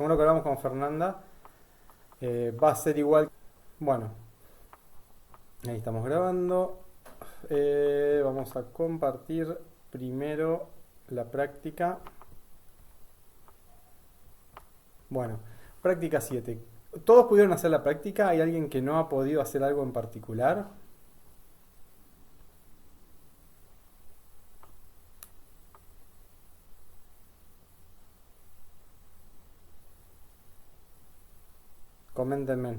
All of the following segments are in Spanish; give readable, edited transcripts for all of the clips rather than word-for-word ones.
Como lo que hablamos con Fernanda, va a ser igual. Bueno, ahí estamos grabando. Vamos a compartir primero la práctica. Bueno, práctica 7. ¿Todos pudieron hacer la práctica? ¿Hay alguien que no ha podido hacer algo en particular? Coméntenme.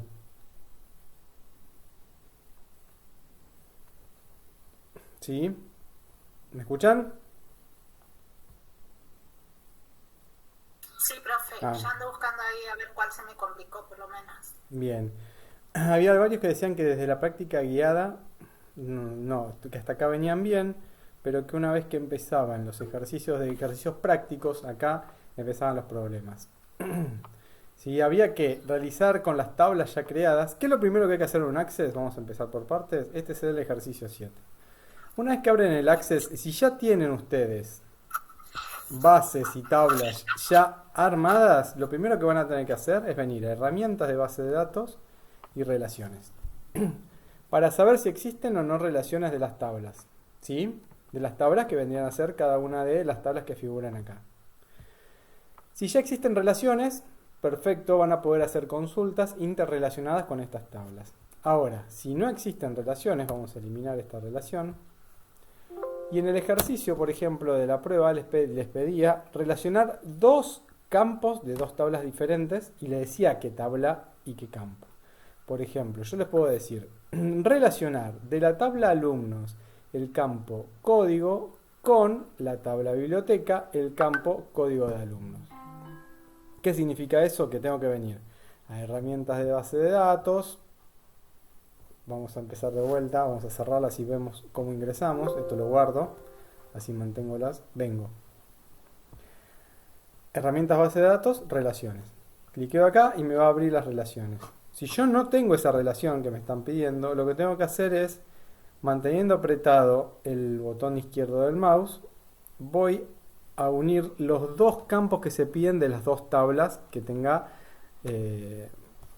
¿Sí? ¿Me escuchan? Sí, profe, Ah, ya ando buscando ahí a ver cuál se me complicó por lo menos. bien. Había varios que decían que desde la práctica guiada, no, que hasta acá venían bien, pero que una vez que empezaban los ejercicios prácticos, acá empezaban los problemas. Si había que realizar con las tablas ya creadas, ¿qué es lo primero que hay que hacer en un Access? Vamos a empezar por partes. Este es el ejercicio 7. Una vez que abren el Access, si ya tienen ustedes bases y tablas ya armadas, lo primero que van a tener que hacer es venir a herramientas de base de datos y relaciones. Para saber si existen o no relaciones de las tablas. ¿Sí? De las tablas que vendrían a ser cada una de las tablas que figuran acá. Si ya existen relaciones, perfecto, van a poder hacer consultas interrelacionadas con estas tablas. Ahora, si no existen relaciones, vamos a eliminar esta relación. Y en el ejercicio, por ejemplo, de la prueba, les pedía relacionar dos campos de dos tablas diferentes y les decía qué tabla y qué campo. Por ejemplo, yo les puedo decir, relacionar de la tabla alumnos el campo código con la tabla biblioteca el campo código de alumnos. ¿Qué significa eso? Que tengo que venir a herramientas de base de datos. Vamos a empezar de vuelta, vamos a cerrarlas y vemos cómo ingresamos. Esto lo guardo, así mantengo las. Vengo. Herramientas base de datos, relaciones. Cliqueo acá y me va a abrir las relaciones. Si yo no tengo esa relación que me están pidiendo, lo que tengo que hacer es, manteniendo apretado el botón izquierdo del mouse, voy a unir los dos campos que se piden de las dos tablas que tenga eh,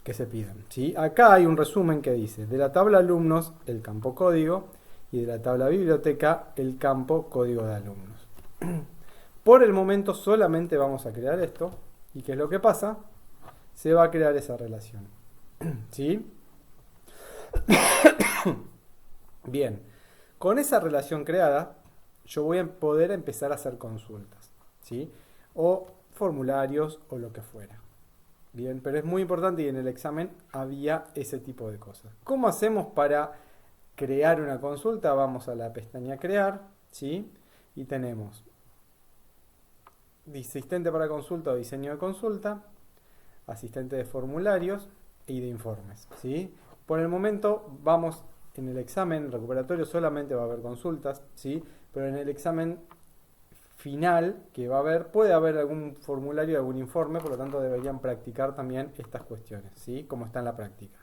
que se piden. ¿Sí? Acá hay un resumen que dice, de la tabla alumnos el campo código y de la tabla biblioteca el campo código de alumnos. Por el momento solamente vamos a crear esto. ¿Y qué es lo que pasa? Se va a crear esa relación. ¿Sí? Bien. Con esa relación creada, yo voy a poder empezar a hacer consultas. ¿Sí? O formularios o lo que fuera. Bien, pero es muy importante y en el examen había ese tipo de cosas. ¿Cómo hacemos para crear una consulta? Vamos a la pestaña crear, ¿sí? Y tenemos asistente para consulta o diseño de consulta, asistente de formularios y de informes, ¿sí? Por el momento vamos en el examen recuperatorio solamente va a haber consultas, ¿sí? Pero en el examen final que va a haber, puede haber algún formulario, algún informe, por lo tanto deberían practicar también estas cuestiones, ¿sí? Como está en la práctica.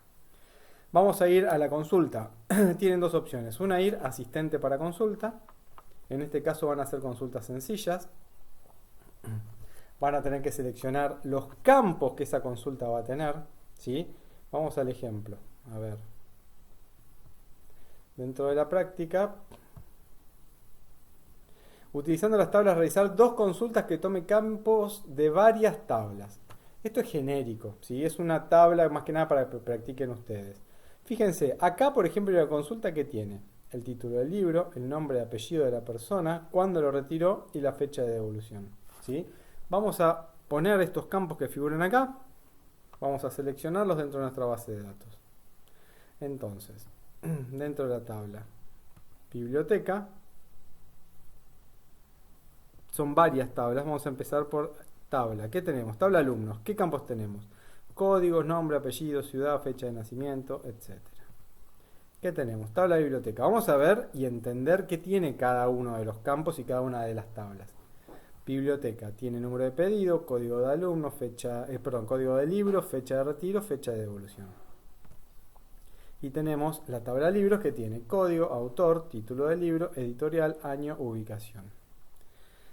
Vamos a ir a la consulta. Tienen dos opciones. Una, ir asistente para consulta. En este caso van a ser consultas sencillas. Van a tener que seleccionar los campos que esa consulta va a tener, ¿sí? Vamos al ejemplo. A ver. Dentro de la práctica, utilizando las tablas, realizar dos consultas que tome campos de varias tablas. Esto es genérico, ¿sí? Es una tabla más que nada para que practiquen ustedes. Fíjense, acá por ejemplo la consulta que tiene el título del libro, el nombre y apellido de la persona, cuándo lo retiró y la fecha de devolución, ¿sí? Vamos a poner estos campos que figuran acá, vamos a seleccionarlos dentro de nuestra base de datos. Entonces, dentro de la tabla biblioteca, son varias tablas. Vamos a empezar por tabla. ¿Qué tenemos? Tabla alumnos. ¿Qué campos tenemos? Códigos, nombre, apellido, ciudad, fecha de nacimiento, etcétera. ¿Qué tenemos? Tabla de biblioteca. Vamos a ver y entender qué tiene cada uno de los campos y cada una de las tablas. Biblioteca tiene número de pedido, código de alumno, código de libro, fecha de retiro, fecha de devolución. Y tenemos la tabla de libros que tiene código, autor, título del libro, editorial, año, ubicación.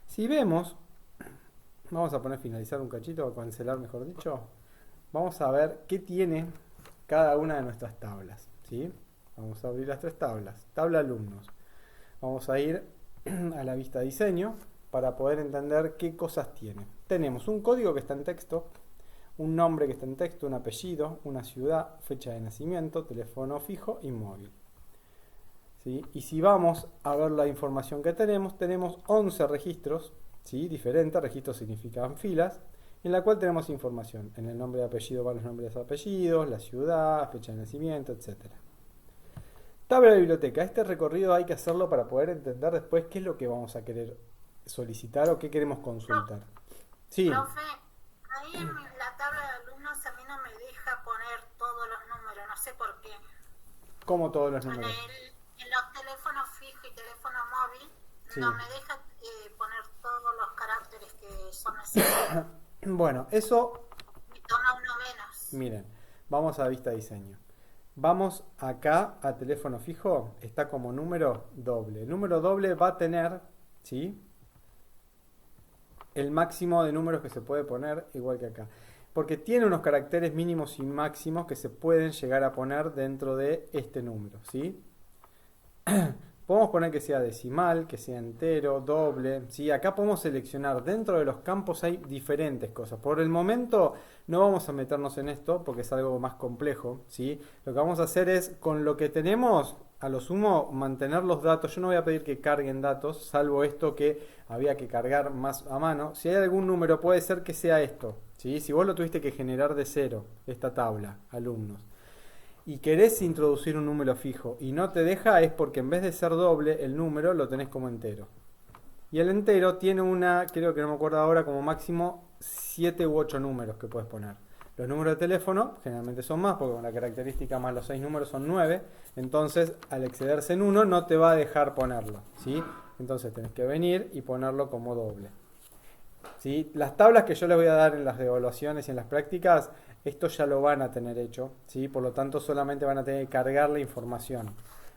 Si vemos, Vamos a poner finalizar un cachito, o cancelar mejor dicho. Vamos a ver qué tiene cada una de nuestras tablas, ¿sí? Vamos a abrir las tres tablas. Tabla alumnos. Vamos a ir a la vista diseño para poder entender qué cosas tiene. Tenemos un código que está en texto, un nombre que está en texto, un apellido, una ciudad, fecha de nacimiento, teléfono fijo y móvil. ¿Sí? Y si vamos a ver la información que tenemos 11 registros, ¿sí? Diferentes. Registros significan filas, en la cual tenemos información. En el nombre de apellido van los nombres de apellidos, la ciudad, fecha de nacimiento, etc. Tabla de biblioteca. Este recorrido hay que hacerlo para poder entender después qué es lo que vamos a querer solicitar o qué queremos consultar. Sí. Profe, ahí en la tabla de alumnos a mí no me deja poner todos los números, no sé por qué. ¿Cómo todos los números? En los teléfonos fijos y teléfono móvil Sí. no me deja poner todos los caracteres que son necesarios. Bueno, eso, Me toma uno menos. miren, vamos a vista diseño. Vamos acá a teléfono fijo, está como número doble. El número doble va a tener, ¿sí?, el máximo de números que se puede poner, igual que acá. Porque tiene unos caracteres mínimos y máximos que se pueden llegar a poner dentro de este número, ¿sí? Podemos poner que sea decimal, que sea entero, doble, ¿sí? Acá podemos seleccionar, dentro de los campos hay diferentes cosas. Por el momento no vamos a meternos en esto porque es algo más complejo, ¿sí? Lo que vamos a hacer es, con lo que tenemos, a lo sumo, mantener los datos. Yo no voy a pedir que carguen datos, salvo esto que había que cargar más a mano. Si hay algún número, puede ser que sea esto, ¿sí? Si vos lo tuviste que generar de cero, esta tabla, alumnos, y querés introducir un número fijo y no te deja, es porque en vez de ser doble, el número lo tenés como entero. Y el entero tiene creo que no me acuerdo ahora, como máximo 7 u 8 números que puedes poner. Los números de teléfono generalmente son más, porque con la característica más los 6 números son 9. Entonces, al excederse en 1, no te va a dejar ponerlo, ¿sí? Entonces tenés que venir y ponerlo como doble, ¿sí? Las tablas que yo les voy a dar en las evaluaciones y en las prácticas, esto ya lo van a tener hecho, ¿sí? Por lo tanto, solamente van a tener que cargar la información.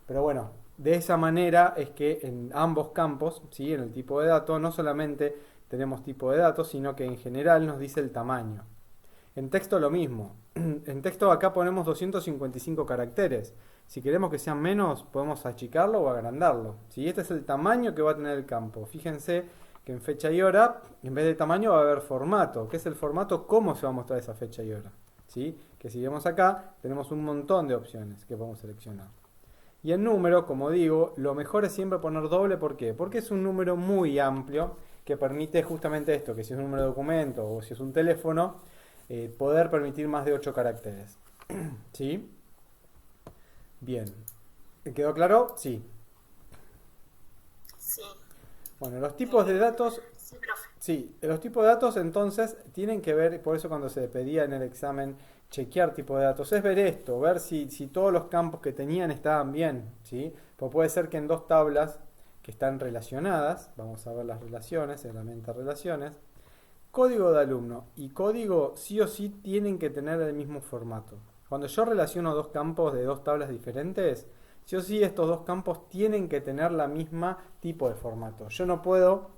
Pero bueno, de esa manera es que en ambos campos, ¿sí?, en el tipo de datos, no solamente tenemos tipo de datos, sino que en general nos dice el tamaño. En texto lo mismo. En texto acá ponemos 255 caracteres. Si queremos que sean menos, podemos achicarlo o agrandarlo, ¿sí? Este es el tamaño que va a tener el campo. Fíjense que en fecha y hora, en vez de tamaño, va a haber formato. ¿Qué es el formato? ¿Cómo se va a mostrar esa fecha y hora? ¿Sí? Que si vemos acá, tenemos un montón de opciones que podemos seleccionar. Y el número, como digo, lo mejor es siempre poner doble. ¿Por qué? Porque es un número muy amplio que permite justamente esto, que si es un número de documento o si es un teléfono, poder permitir más de 8 caracteres. ¿Sí? Bien. ¿Quedó claro? Sí. Sí. Bueno, los tipos de datos. Sí, profe. Sí, los tipos de datos entonces tienen que ver, por eso cuando se pedía en el examen chequear tipo de datos, es ver esto, ver si todos los campos que tenían estaban bien, ¿sí? Pues puede ser que en dos tablas que están relacionadas, vamos a ver las relaciones, herramienta relaciones, código de alumno y código sí o sí tienen que tener el mismo formato. Cuando yo relaciono dos campos de dos tablas diferentes, sí o sí estos dos campos tienen que tener la misma tipo de formato. Yo no puedo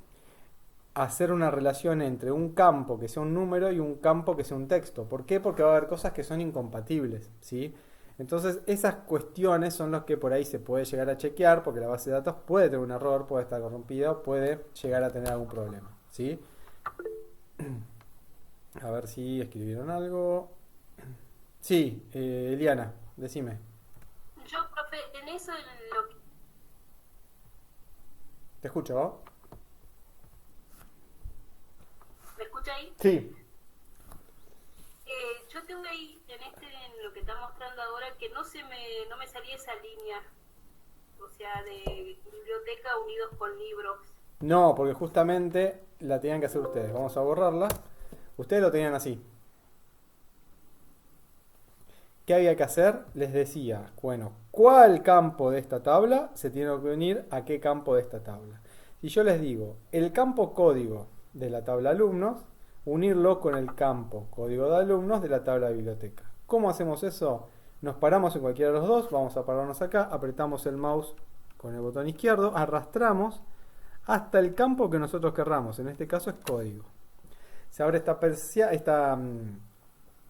hacer una relación entre un campo que sea un número y un campo que sea un texto. ¿Por qué? Porque va a haber cosas que son incompatibles, ¿sí? Entonces esas cuestiones son las que por ahí se puede llegar a chequear, porque la base de datos puede tener un error, puede estar corrompida, puede llegar a tener algún problema, ¿sí? A ver si escribieron algo. Sí, Eliana, decime. Yo, profe, en eso, en lo que... ¿Te escucho? ¿Me escucha ahí? Sí. Yo tengo ahí, en lo que está mostrando ahora, que no me salía esa línea, o sea, de biblioteca unidos con libros. No, porque justamente la tenían que hacer ustedes. Vamos a borrarla. Ustedes lo tenían así. ¿Qué había que hacer? Les decía, bueno, ¿cuál campo de esta tabla se tiene que unir a qué campo de esta tabla? Y yo les digo, el campo código de la tabla alumnos, unirlo con el campo código de alumnos de la tabla de biblioteca. ¿Cómo hacemos eso? Nos paramos en cualquiera de los dos, vamos a pararnos acá, apretamos el mouse con el botón izquierdo, arrastramos hasta el campo que nosotros querramos, en este caso es código. se abre esta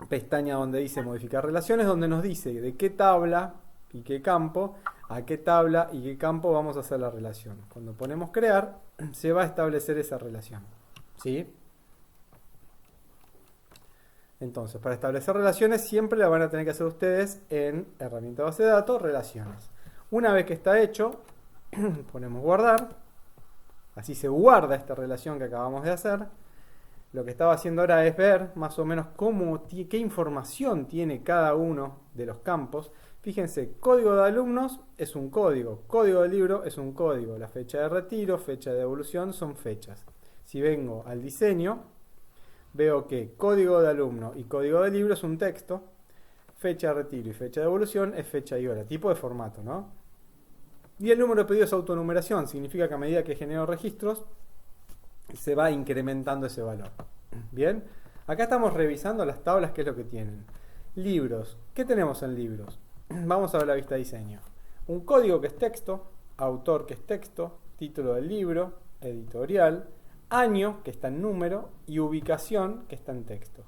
pestaña donde dice modificar relaciones, donde nos dice de qué tabla y qué campo, a qué tabla y qué campo vamos a hacer la relación. Cuando ponemos crear, se va a establecer esa relación. ¿Sí? Entonces, para establecer relaciones siempre la van a tener que hacer ustedes en herramienta base de datos, relaciones. Una vez que está hecho, ponemos guardar. Así se guarda esta relación que acabamos de hacer. Lo que estaba haciendo ahora es ver más o menos qué información tiene cada uno de los campos. Fíjense, código de alumnos es un código, código de libro es un código, la fecha de retiro, fecha de devolución son fechas. Si vengo al diseño, veo que código de alumno y código de libro es un texto, fecha de retiro y fecha de devolución es fecha y hora, tipo de formato, ¿no? Y el número de pedidos es autonumeración, significa que a medida que genero registros, se va incrementando ese valor. Bien, acá estamos revisando las tablas, qué es lo que tienen. Libros, ¿qué tenemos en libros? Vamos a ver la vista de diseño. Un código que es texto, autor que es texto, título del libro, editorial, año que está en número y ubicación que está en texto.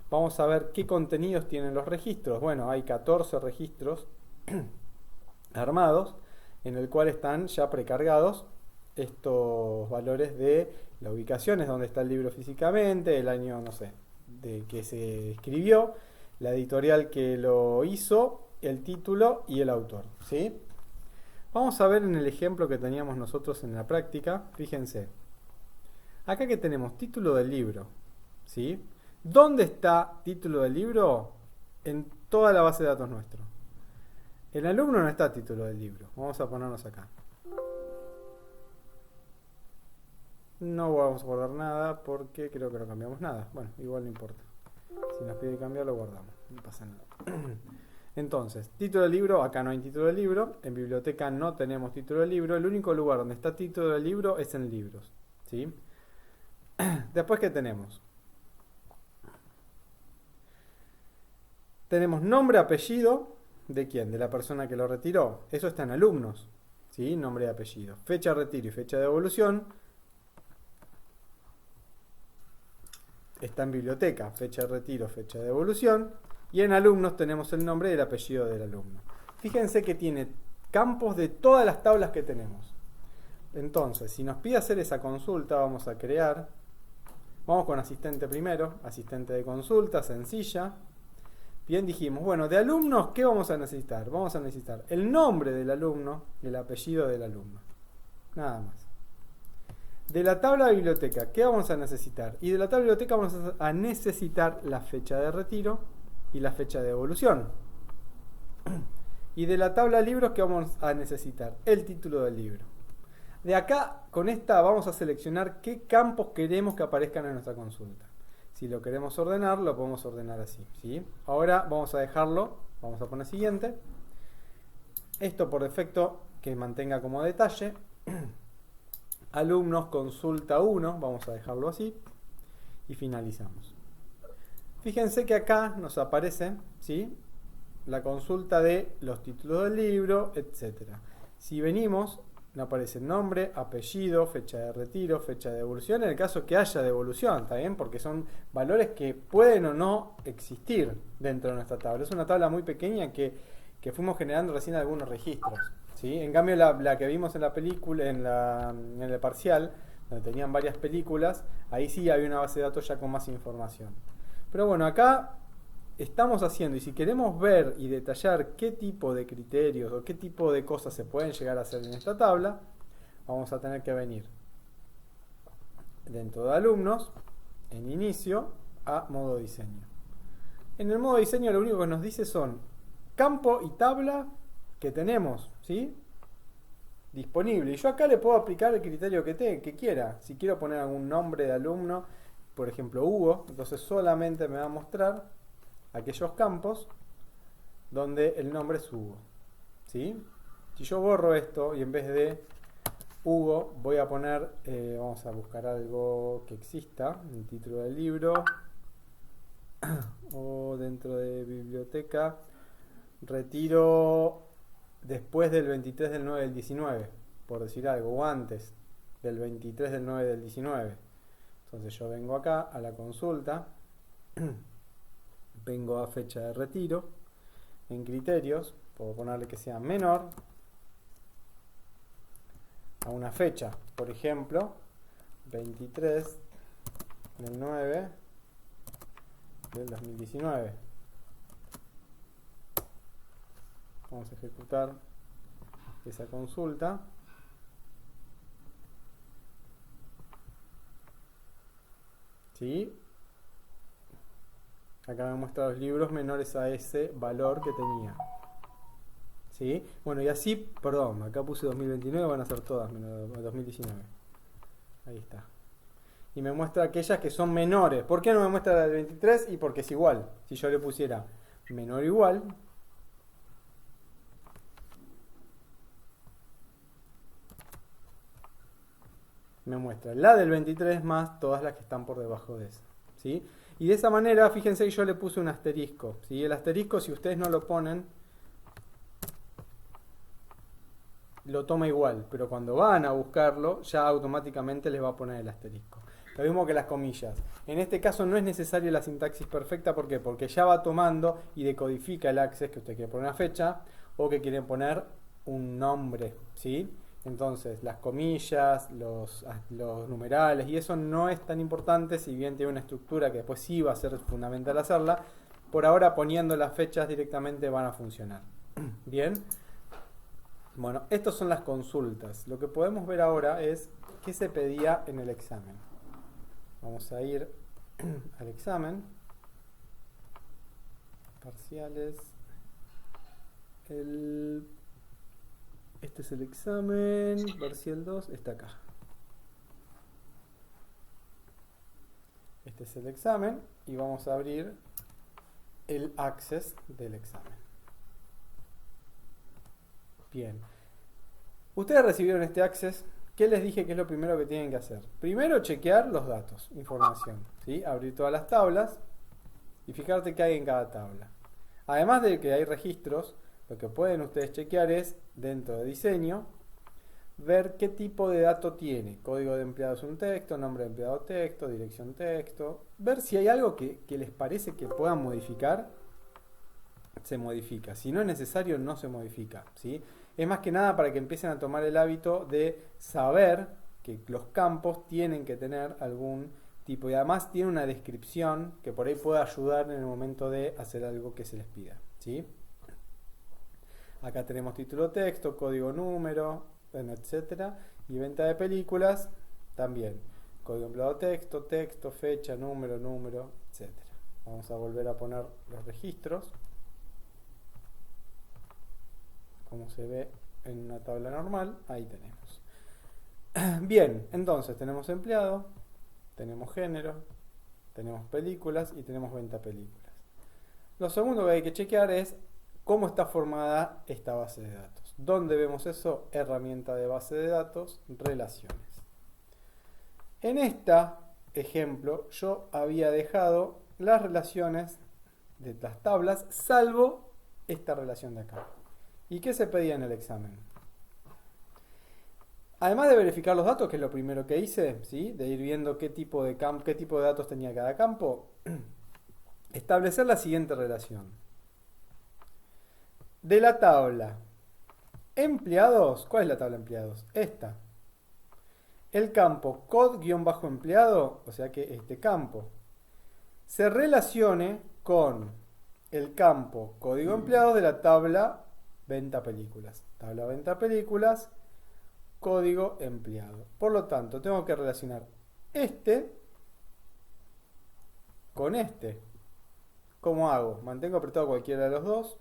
Vamos a ver qué contenidos tienen los registros. Bueno, hay 14 registros armados en el cual están ya precargados estos valores de la ubicación, es donde está el libro físicamente, el año, no sé, de que se escribió, la editorial que lo hizo, el título y el autor, ¿sí? Vamos a ver en el ejemplo que teníamos nosotros en la práctica, fíjense. Acá que tenemos título del libro, ¿sí? ¿Dónde está título del libro? En toda la base de datos nuestro. El alumno no está título del libro. Vamos a ponernos acá. No vamos a guardar nada porque creo que no cambiamos nada. Bueno, igual no importa. Si nos pide cambiar lo guardamos. No pasa nada. Entonces, título del libro, acá no hay título del libro. En biblioteca no tenemos título del libro. El único lugar donde está título del libro es en libros, ¿sí? Después, ¿qué tenemos? Tenemos nombre, apellido. ¿De quién? De la persona que lo retiró. Eso está en alumnos, ¿sí? Nombre y apellido. Fecha de retiro y fecha de devolución está en biblioteca. Fecha de retiro, fecha de devolución. Y en alumnos tenemos el nombre y el apellido del alumno. Fíjense que tiene campos de todas las tablas que tenemos. Entonces, si nos pide hacer esa consulta, vamos a crear. Vamos con asistente primero. Asistente de consulta, sencilla. Bien, dijimos, bueno, de alumnos, ¿qué vamos a necesitar? Vamos a necesitar el nombre del alumno y el apellido del alumno. Nada más. De la tabla de biblioteca, ¿qué vamos a necesitar? Y de la tabla de biblioteca vamos a necesitar la fecha de retiro y la fecha de devolución. Y de la tabla de libros, ¿qué vamos a necesitar? El título del libro. De acá, con esta, vamos a seleccionar qué campos queremos que aparezcan en nuestra consulta. Si lo queremos ordenar, lo podemos ordenar así, ¿sí? Ahora vamos a dejarlo, vamos a poner siguiente. Esto por defecto que mantenga como detalle. Alumnos, consulta 1, vamos a dejarlo así. Y finalizamos. Fíjense que acá nos aparece, ¿sí?, la consulta de los títulos del libro, etc. Si venimos, nos aparece nombre, apellido, fecha de retiro, fecha de devolución, en el caso que haya devolución, ¿está bien? Porque son valores que pueden o no existir dentro de nuestra tabla. Es una tabla muy pequeña que fuimos generando recién algunos registros, ¿sí? En cambio, la que vimos en la película, en el parcial, donde tenían varias películas, ahí sí había una base de datos ya con más información. Pero bueno, acá estamos haciendo, y si queremos ver y detallar qué tipo de criterios o qué tipo de cosas se pueden llegar a hacer en esta tabla, vamos a tener que venir dentro de alumnos, en inicio, a modo diseño. En el modo diseño lo único que nos dice son campo y tabla que tenemos, ¿sí?, disponible. Y yo acá le puedo aplicar el criterio que quiera. Si quiero poner algún nombre de alumno, por ejemplo Hugo, entonces solamente me va a mostrar aquellos campos donde el nombre es Hugo, ¿sí? Si yo borro esto y en vez de Hugo voy a poner, vamos a buscar algo que exista, el título del libro, o dentro de biblioteca, retiro después del 23 del 9 del 19, por decir algo, o antes del 23 del 9 del 19. Entonces yo vengo acá a la consulta, vengo a fecha de retiro, en criterios, puedo ponerle que sea menor a una fecha, por ejemplo, 23 del 9 del 2019. Vamos a ejecutar esa consulta. ¿Sí? Acá me muestra los libros menores a ese valor que tenía. ¿Sí? Bueno, y así, perdón, acá puse 2029, van a ser todas menos 2019. Ahí está. Y me muestra aquellas que son menores. ¿Por qué no me muestra la del 23? Y porque es igual. Si yo le pusiera menor o igual, me muestra la del 23 más todas las que están por debajo de esa. ¿Sí? Y de esa manera, fíjense que yo le puse un asterisco. ¿Sí? El asterisco, si ustedes no lo ponen, lo toma igual, pero cuando van a buscarlo, ya automáticamente les va a poner el asterisco. Lo mismo que las comillas. En este caso no es necesario la sintaxis perfecta, ¿por qué? Porque ya va tomando y decodifica el access que usted quiere poner una fecha o que quiere poner un nombre, ¿sí? Entonces, las comillas, los numerales y eso no es tan importante, si bien tiene una estructura que después sí va a ser fundamental hacerla. Por ahora, poniendo las fechas directamente van a funcionar. Bien. Bueno, estas son las consultas. Lo que podemos ver ahora es qué se pedía en el examen. Vamos a ir al examen. Parciales. Este es el examen. Parcial 2 está acá. Este es el examen y vamos a abrir el access del examen. Bien. Ustedes recibieron este access. ¿Qué les dije que es lo primero que tienen que hacer? Primero, chequear los datos, información. ¿Sí? Abrir todas las tablas y fijarte qué hay en cada tabla. Además de que hay registros, lo que pueden ustedes chequear es, dentro de diseño, ver qué tipo de dato tiene. Código de empleado es un texto, nombre de empleado texto, dirección texto. Ver si hay algo que les parece que puedan modificar, se modifica. Si no es necesario, no se modifica. ¿Sí? Es más que nada para que empiecen a tomar el hábito de saber que los campos tienen que tener algún tipo y además tiene una descripción que por ahí puede ayudar en el momento de hacer algo que se les pida. ¿Sí? Acá tenemos título texto, código número, bueno, etcétera. Y venta de películas también. Código empleado texto, texto, fecha, número, etcétera. Vamos a volver a poner los registros, como se ve en una tabla normal. Ahí tenemos. Bien, entonces tenemos empleado, tenemos género, tenemos películas y tenemos venta películas. Lo segundo que hay que chequear es cómo está formada esta base de datos. ¿Dónde vemos eso? Herramienta de base de datos, relaciones. En este ejemplo yo había dejado las relaciones de las tablas, salvo esta relación de acá. ¿Y qué se pedía en el examen? Además de verificar los datos, que es lo primero que hice, ¿sí? De ir viendo qué tipo de datos tenía cada campo, establecer la siguiente relación. De la tabla empleados, ¿cuál es la tabla empleados? Esta. El campo code-empleado, o sea que este campo, se relacione con el campo código empleado de la tabla venta películas. Tabla venta películas, código empleado. Por lo tanto, tengo que relacionar este con este. ¿Cómo hago? Mantengo apretado cualquiera de los dos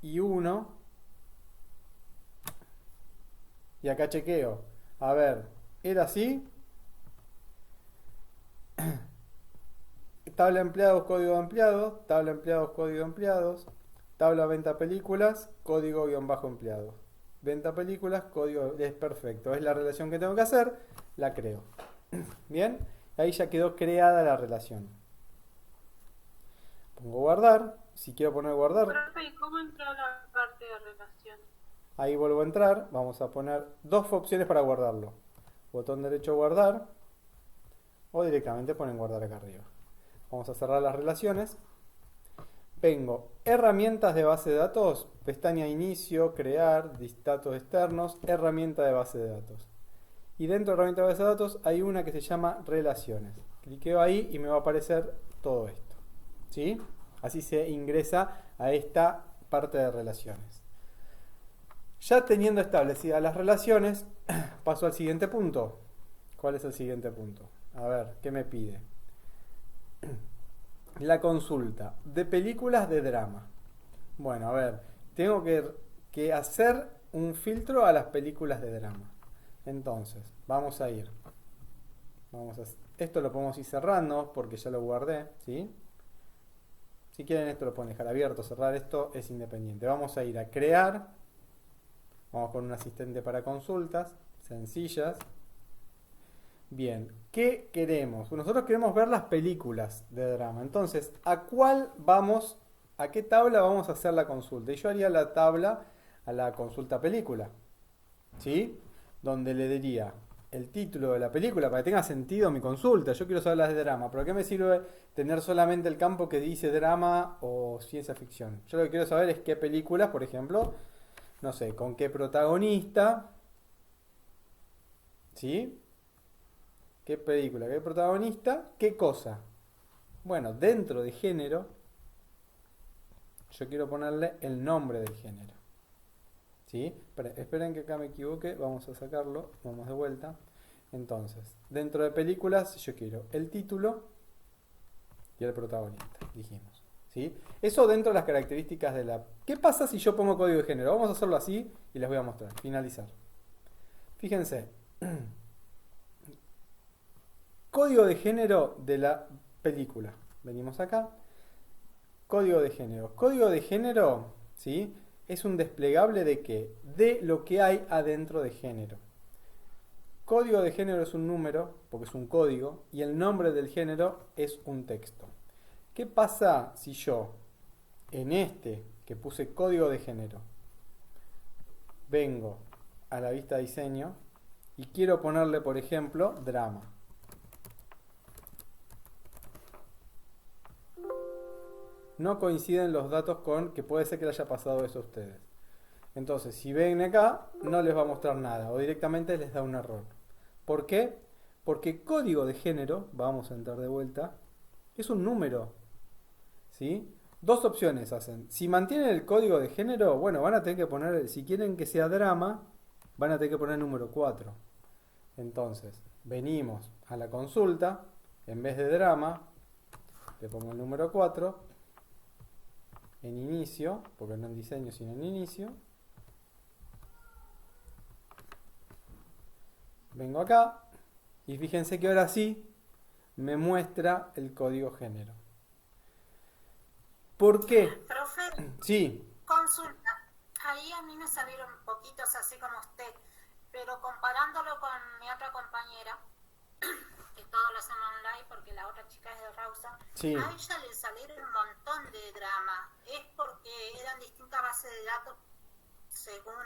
y uno. Y acá chequeo. A ver, ¿era así? Tabla empleados, código empleados, tabla empleados, código empleados, tabla venta películas, código-empleados. Venta películas, código, es perfecto. Es la relación que tengo que hacer, la creo. Bien, ahí ya quedó creada la relación. Pongo guardar, si quiero poner guardar. Profe, ¿y cómo entró la parte de relación? Ahí vuelvo a entrar, vamos a poner dos opciones para guardarlo. Botón derecho guardar O directamente ponen guardar acá arriba. Vamos a cerrar las relaciones. Vengo, herramientas de base de datos, pestaña inicio, crear, datos externos, herramienta de base de datos. Y dentro de herramienta de base de datos hay una que se llama relaciones. Cliqueo ahí y me va a aparecer todo esto. ¿Sí? Así se ingresa a esta parte de relaciones. Ya teniendo establecidas las relaciones, paso al siguiente punto. ¿Cuál es el siguiente punto? A ver, ¿qué me pide? La consulta de películas de drama. Bueno, a ver, tengo que hacer un filtro a las películas de drama. Entonces, vamos a ir. Esto lo podemos ir cerrando porque ya lo guardé, ¿sí? Si quieren esto lo pueden dejar abierto, cerrar esto es independiente. Vamos a ir a crear. Vamos con un asistente para consultas, sencillas. Bien, ¿qué queremos? Nosotros queremos ver las películas de drama. Entonces, ¿a qué tabla vamos a hacer la consulta? Y yo haría la tabla a la consulta película, ¿sí? Donde le diría el título de la película para que tenga sentido mi consulta. Yo quiero saber las de drama. ¿Pero qué me sirve tener solamente el campo que dice drama o ciencia ficción? Yo lo que quiero saber es qué películas, por ejemplo, no sé, con qué protagonista, ¿sí? ¿Qué película? ¿Qué protagonista? ¿Qué cosa? Bueno, dentro de género, yo quiero ponerle el nombre del género. ¿Sí? Esperen que acá me equivoque, vamos a sacarlo, vamos de vuelta. Entonces, dentro de películas, yo quiero el título y el protagonista, dijimos. ¿Sí? Eso dentro de las características de la... ¿Qué pasa si yo pongo código de género? Vamos a hacerlo así y les voy a mostrar. Finalizar. Fíjense. Código de género de la película. Venimos acá. Código de género. Código de género, ¿sí? Es un desplegable de qué? De lo que hay adentro de género. Código de género es un número, porque es un código, y el nombre del género es un texto. ¿Qué pasa si yo, en este que puse código de género, vengo a la vista diseño y quiero ponerle, por ejemplo, drama? No coinciden los datos con que puede ser que le haya pasado eso a ustedes. Entonces, si ven acá, no les va a mostrar nada o directamente les da un error. ¿Por qué? Porque código de género, vamos a entrar de vuelta, es un número. ¿Sí? Dos opciones hacen. Si mantienen el código de género, bueno, van a tener que poner, si quieren que sea drama, van a tener que poner número 4. Entonces, venimos a la consulta, en vez de drama, le pongo el número 4. En inicio, porque no en diseño sino en inicio, vengo acá y fíjense que ahora sí me muestra el código género. ¿Por qué? Profe, Sí, consulta. Ahí a mí me salieron poquitos así como usted, pero comparándolo con mi otra compañera, que todo lo hacen online porque la otra chica es de Rawson, sí. a ella le salieron un montón de drama. Es porque eran distintas bases de datos según,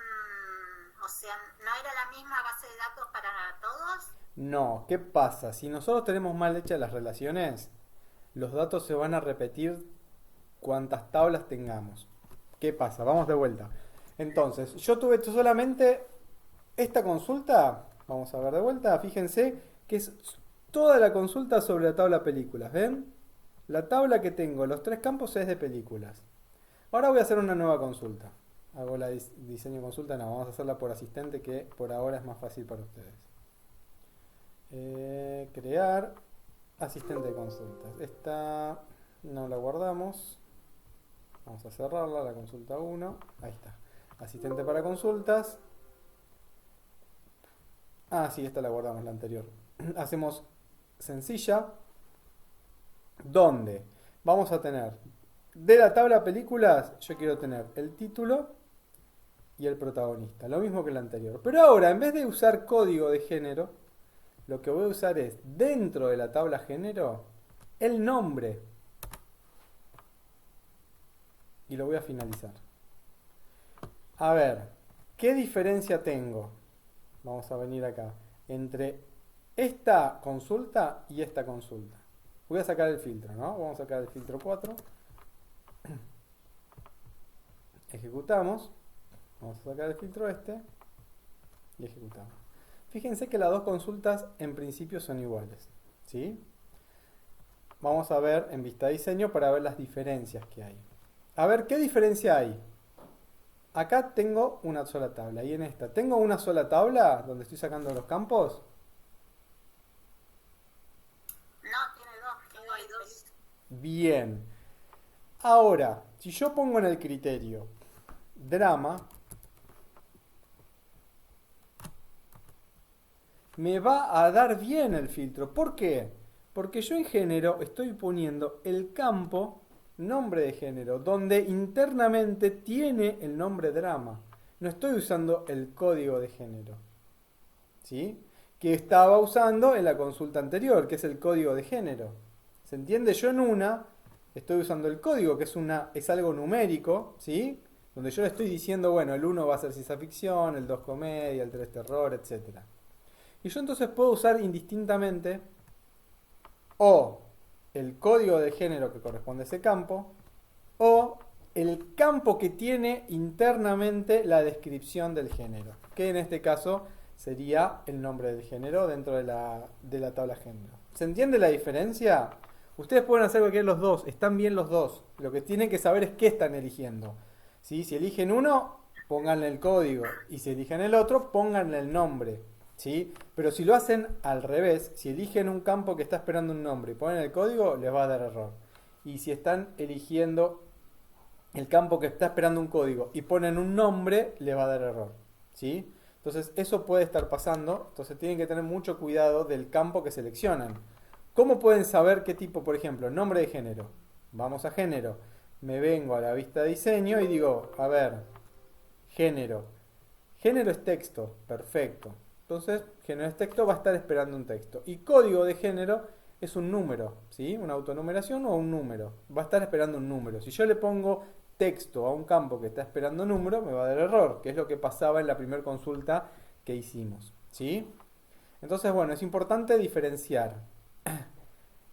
o sea, ¿no era la misma base de datos para todos? No, ¿qué pasa? Si nosotros tenemos mal hechas las relaciones, los datos se van a repetir cuantas tablas tengamos. ¿Qué pasa? Vamos de vuelta. Entonces, yo tuve solamente esta consulta, vamos a ver de vuelta, fíjense que es toda la consulta sobre la tabla películas, ¿ven? La tabla que tengo, los 3 campos es de películas. Ahora voy a hacer una nueva consulta. Hago la diseño consulta, no, vamos a hacerla por asistente que por ahora es más fácil para ustedes. Crear asistente de consultas. Esta no la guardamos. Vamos a cerrarla, la consulta 1. Ahí está. Asistente para consultas. Ah, sí, esta la guardamos, la anterior. Hacemos sencilla. Donde vamos a tener de la tabla películas, yo quiero tener el título y el protagonista. Lo mismo que la anterior. Pero ahora, en vez de usar código de género, lo que voy a usar es, dentro de la tabla género, el nombre. Y lo voy a finalizar. A ver, ¿qué diferencia tengo? Vamos a venir acá. Entre esta consulta y esta consulta. Voy a sacar el filtro, ¿no? Vamos a sacar el filtro 4. Ejecutamos. Vamos a sacar el filtro este y ejecutamos. Fíjense que las dos consultas en principio son iguales, ¿sí? Vamos a ver en vista diseño para ver las diferencias que hay. A ver, ¿qué diferencia hay? Acá tengo una sola tabla y en esta, ¿tengo una sola tabla donde estoy sacando los campos? No, tiene dos. Hay dos. Bien. Ahora, si yo pongo en el criterio drama, me va a dar bien el filtro. ¿Por qué? Porque yo en género estoy poniendo el campo nombre de género, donde internamente tiene el nombre drama. No estoy usando el código de género, ¿sí? Que estaba usando en la consulta anterior, que es el código de género. ¿Se entiende? Yo en una estoy usando el código, que es algo numérico, ¿sí? Donde yo le estoy diciendo, bueno, el 1 va a ser ciencia ficción, el 2 comedia, el 3 terror, etc. Y yo entonces puedo usar indistintamente o el código de género que corresponde a ese campo, o el campo que tiene internamente la descripción del género, que en este caso sería el nombre del género dentro de la tabla género. ¿Se entiende la diferencia? Ustedes pueden hacer cualquiera de los dos, están bien los dos. Lo que tienen que saber es qué están eligiendo. ¿Sí? Si eligen uno, pónganle el código, y si eligen el otro, pónganle el nombre. ¿Sí? Pero si lo hacen al revés, si eligen un campo que está esperando un nombre y ponen el código, les va a dar error. Y si están eligiendo el campo que está esperando un código y ponen un nombre, les va a dar error. ¿Sí? Entonces eso puede estar pasando, entonces tienen que tener mucho cuidado del campo que seleccionan. ¿Cómo pueden saber qué tipo, por ejemplo, nombre de género? Vamos a género. Me vengo a la vista de diseño y digo, a ver, género. Género es texto, perfecto. Entonces, género es texto, va a estar esperando un texto. Y código de género es un número, ¿sí? Una autonumeración o un número. Va a estar esperando un número. Si yo le pongo texto a un campo que está esperando número, me va a dar error, que es lo que pasaba en la primera consulta que hicimos, ¿sí? Entonces, bueno, es importante diferenciar.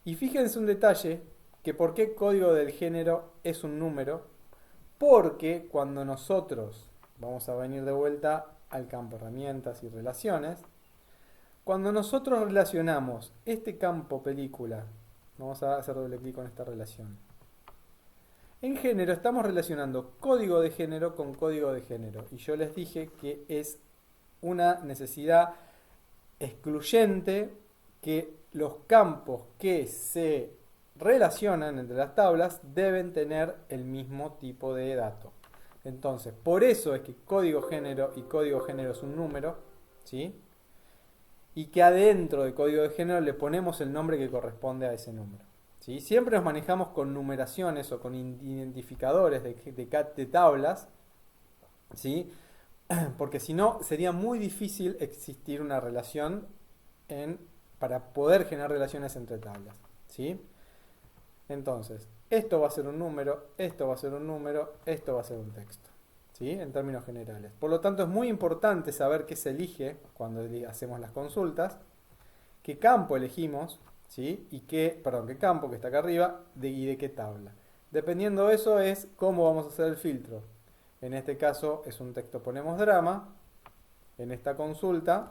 Y fíjense un detalle, que por qué código del género es un número, porque cuando nosotros, vamos a venir de vuelta al campo herramientas y relaciones, cuando nosotros relacionamos este campo película, vamos a hacer doble clic con esta relación. En género estamos relacionando código de género con código de género, y yo les dije que es una necesidad excluyente que los campos que se relacionan entre las tablas deben tener el mismo tipo de dato. Entonces, por eso es que código género y código género es un número, ¿sí? Y que adentro de código de género le ponemos el nombre que corresponde a ese número, ¿sí? Siempre nos manejamos con numeraciones o con identificadores de tablas, ¿sí? Porque si no, sería muy difícil existir una relación para poder generar relaciones entre tablas, ¿sí? Entonces, esto va a ser un número, esto va a ser un número, esto va a ser un texto, ¿sí? En términos generales. Por lo tanto, es muy importante saber qué se elige cuando hacemos las consultas, qué campo elegimos, ¿sí? Y qué campo que está acá arriba y de qué tabla. Dependiendo de eso es cómo vamos a hacer el filtro. En este caso es un texto, ponemos drama. En esta consulta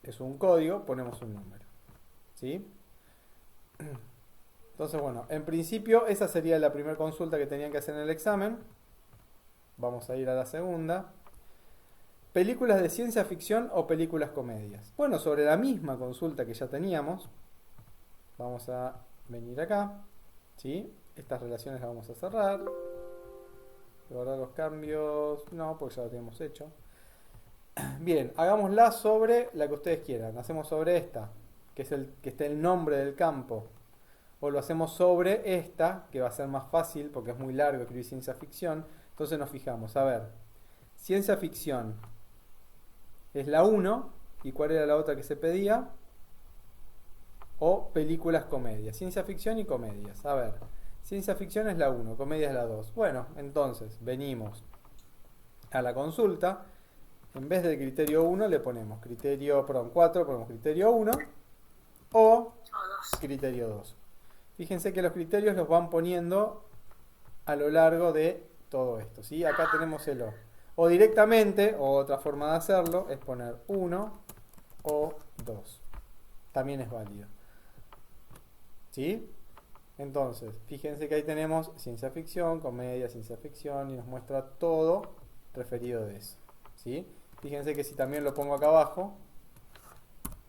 es un código, ponemos un número, ¿sí? Entonces, bueno, en principio esa sería la primera consulta que tenían que hacer en el examen. Vamos a ir a la segunda. ¿Películas de ciencia ficción o películas comedias? Bueno, sobre la misma consulta que ya teníamos, vamos a venir acá, ¿sí? Estas relaciones las vamos a cerrar. Guardar los cambios, no, porque ya lo tenemos hecho. Bien, hagámosla sobre la que ustedes quieran. Hacemos sobre esta, que es que esté el nombre del campo. O lo hacemos sobre esta, que va a ser más fácil porque es muy largo escribir ciencia ficción. Entonces nos fijamos, a ver, ciencia ficción es la 1, ¿y cuál era la otra que se pedía? O películas comedias, ciencia ficción y comedias. A ver, ciencia ficción es la 1, comedia es la 2. Bueno, entonces venimos a la consulta En vez del criterio 1 le ponemos 4, ponemos criterio 1 o O 2. criterio 2. Fíjense que los criterios los van poniendo a lo largo de todo esto, ¿sí? Acá tenemos el O. O directamente, o otra forma de hacerlo, es poner 1 o 2. También es válido. ¿Sí? Entonces, fíjense que ahí tenemos ciencia ficción, comedia, ciencia ficción, y nos muestra todo referido de eso. ¿Sí? Fíjense que si también lo pongo acá abajo,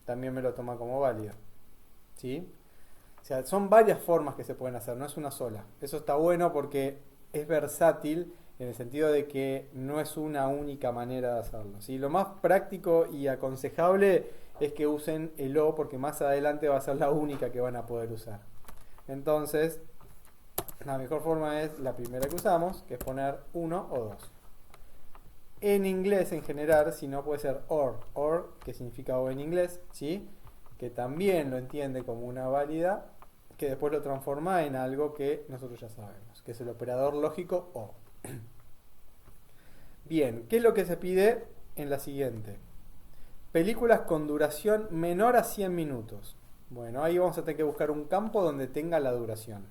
también me lo toma como válido. ¿Sí? O sea, son varias formas que se pueden hacer, no es una sola. Eso está bueno porque es versátil en el sentido de que no es una única manera de hacerlo. ¿Sí? Lo más práctico y aconsejable es que usen el O porque más adelante va a ser la única que van a poder usar. Entonces, la mejor forma es la primera que usamos, que es poner 1 o 2. En inglés en general, si no puede ser or, que significa o en inglés, ¿sí? Que también lo entiende como una válida, que después lo transforma en algo que nosotros ya sabemos, que es el operador lógico o. Bien, ¿qué es lo que se pide en la siguiente? Películas con duración menor a 100 minutos. Bueno, ahí vamos a tener que buscar un campo donde tenga la duración.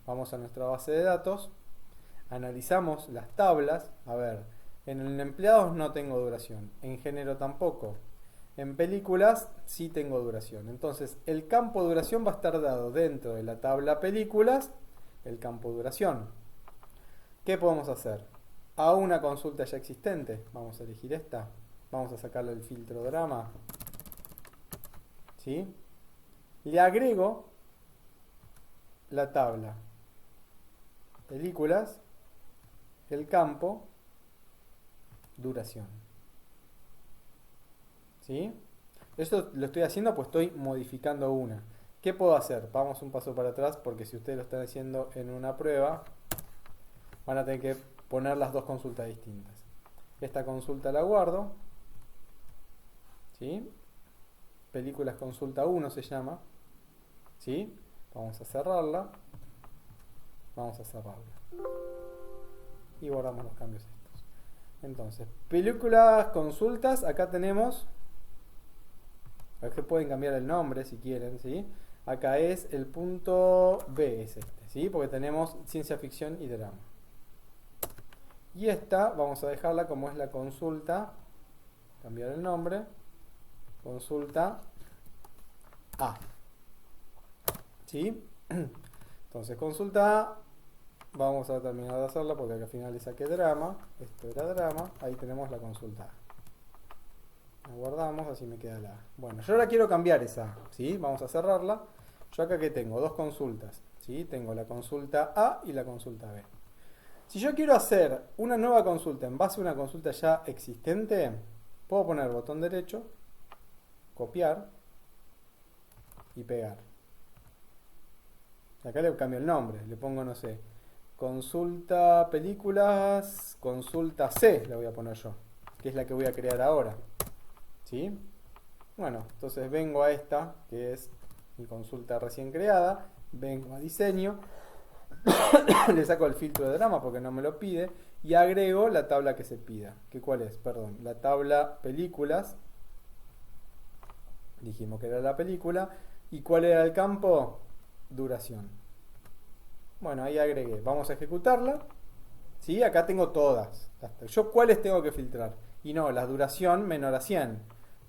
Vamos a nuestra base de datos, analizamos las tablas. A ver, en empleados no tengo duración, en género tampoco. En películas sí tengo duración. Entonces, el campo duración va a estar dado dentro de la tabla películas, el campo duración. ¿Qué podemos hacer? A una consulta ya existente, vamos a elegir esta. Vamos a sacarle el filtro drama. ¿Sí? Le agrego la tabla películas, el campo duración. ¿Sí? Esto lo estoy haciendo pues estoy modificando una. ¿Qué puedo hacer? Vamos un paso para atrás porque si ustedes lo están haciendo en una prueba van a tener que poner las dos consultas distintas. Esta consulta la guardo. ¿Sí? Películas consulta 1 se llama. ¿Sí? Vamos a cerrarla. Vamos a cerrarla. Y guardamos los cambios estos. Entonces, películas consultas, acá tenemos. Aquí pueden cambiar el nombre si quieren, ¿sí? Acá es el punto B, es este, ¿sí? Porque tenemos ciencia ficción y drama. Y esta vamos a dejarla como es la consulta. Cambiar el nombre. Consulta A. ¿Sí? Entonces, consulta A. Vamos a terminar de hacerla porque al final le saqué drama. Esto era drama. Ahí tenemos la consulta A. La guardamos, así me queda la A. Bueno, yo ahora quiero cambiar esa A. ¿Sí? Vamos a cerrarla. Yo acá que tengo dos consultas. ¿Sí? Tengo la consulta A y la consulta B. Si yo quiero hacer una nueva consulta en base a una consulta ya existente, puedo poner botón derecho, copiar y pegar. Acá le cambio el nombre, le pongo, no sé, consulta películas, consulta C, la voy a poner yo, que es la que voy a crear ahora. ¿Sí? Bueno, entonces vengo a esta, que es mi consulta recién creada, vengo a diseño, le saco el filtro de drama porque no me lo pide y agrego la tabla que se pida. ¿Que cuál es? Perdón, la tabla películas. Dijimos que era la película. ¿Y cuál era el campo? Duración. Bueno, ahí agregué. Vamos a ejecutarla. ¿Sí? Acá tengo todas. ¿Yo cuáles tengo que filtrar? Y no, la duración menor a 100.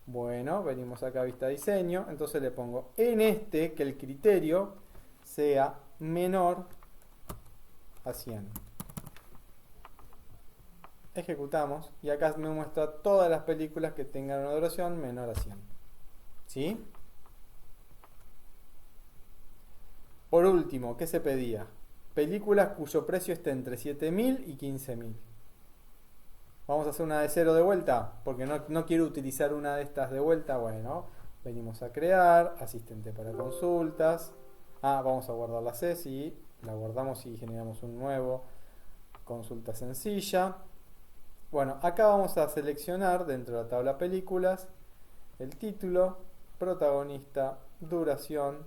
Bueno, venimos acá a vista diseño. Entonces le pongo en este que el criterio sea menor a 100. Ejecutamos y acá me muestra todas las películas que tengan una duración menor a 100. ¿Sí? Por último, ¿qué se pedía? Películas cuyo precio esté entre 7.000 y 15.000. Vamos a hacer una de 0 de vuelta, porque no quiero utilizar una de estas de vuelta. Bueno, venimos a crear, asistente para consultas. Vamos a guardar la C, sí. La guardamos y generamos un nuevo. Consulta sencilla. Bueno, acá vamos a seleccionar dentro de la tabla películas el título, protagonista, duración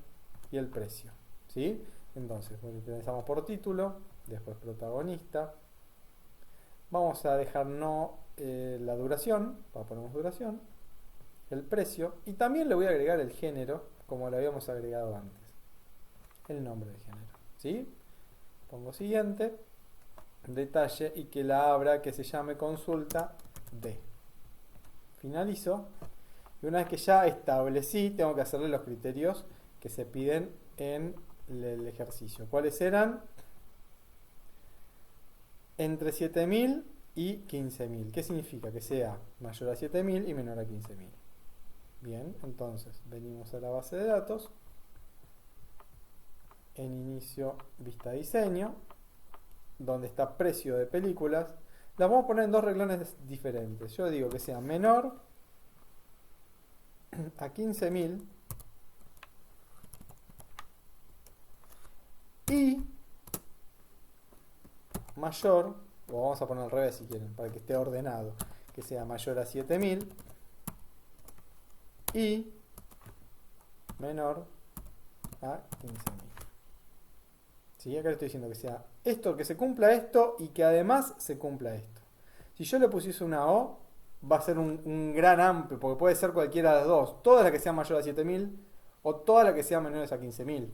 y el precio. ¿Sí? Entonces, empezamos por título, después protagonista, Vamos a dejar no la duración, ponemos duración, el precio, y también le voy a agregar el género, como lo habíamos agregado antes, el nombre de género, ¿sí? Pongo siguiente, detalle, y que la abra, que se llame consulta D. Finalizo, y una vez que ya establecí, tengo que hacerle los criterios que se piden en el ejercicio. ¿Cuáles eran? Entre 7.000 y 15.000. ¿Qué significa? Que sea mayor a 7.000 y menor a 15.000. Bien, entonces venimos a la base de datos. En inicio, vista diseño, donde está precio de películas. Las vamos a poner en dos renglones diferentes. Yo digo que sea menor a 15.000 y mayor, o vamos a poner al revés si quieren, para que esté ordenado, que sea mayor a 7.000 y menor a 15.000. ¿Sí? Acá le estoy diciendo que sea esto, que se cumpla esto y que además se cumpla esto. Si yo le pusiese una O, va a ser un gran amplio, porque puede ser cualquiera de las dos, todas las que sean mayor a 7.000 o todas las que sean menores a 15.000.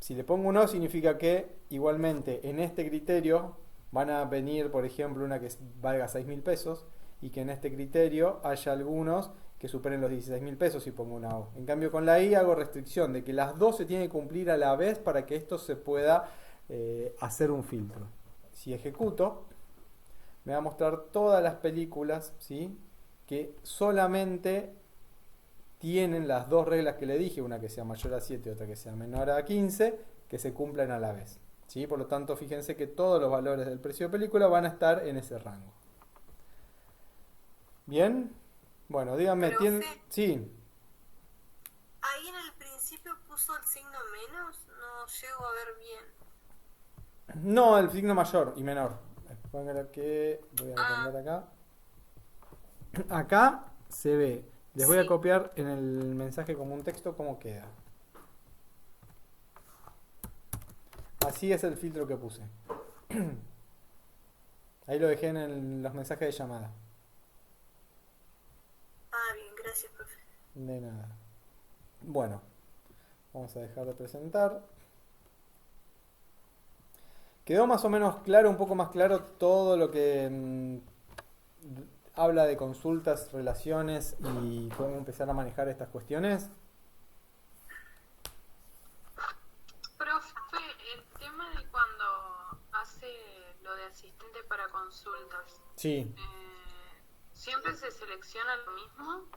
Si le pongo un O significa que igualmente en este criterio van a venir, por ejemplo, una que valga 6.000 pesos y que en este criterio haya algunos que superen los 16.000 pesos y pongo una O. En cambio con la I hago restricción de que las dos se tienen que cumplir a la vez para que esto se pueda hacer un filtro. Si ejecuto, me va a mostrar todas las películas, ¿sí?, que solamente tienen las dos reglas que le dije, una que sea mayor a 7 y otra que sea menor a 15, que se cumplan a la vez. ¿Sí? Por lo tanto, fíjense que todos los valores del precio de película van a estar en ese rango. ¿Bien? Bueno, díganme, ¿tienen? Sí. Ahí en el principio puso el signo menos, no llego a ver bien. No, el signo mayor y menor. Póngale que voy a cambiar acá. Acá se ve. Les voy a copiar en el mensaje como un texto cómo queda. Así es el filtro que puse. Ahí lo dejé en los mensajes de llamada. Ah, bien, gracias, profe. De nada. Bueno, vamos a dejar de presentar. ¿Quedó más o menos claro, un poco más claro todo lo que habla de consultas, relaciones y cómo empezar a manejar estas cuestiones? Profe, el tema de cuando hace lo de asistente para consultas, Sí. ¿Siempre se selecciona lo mismo?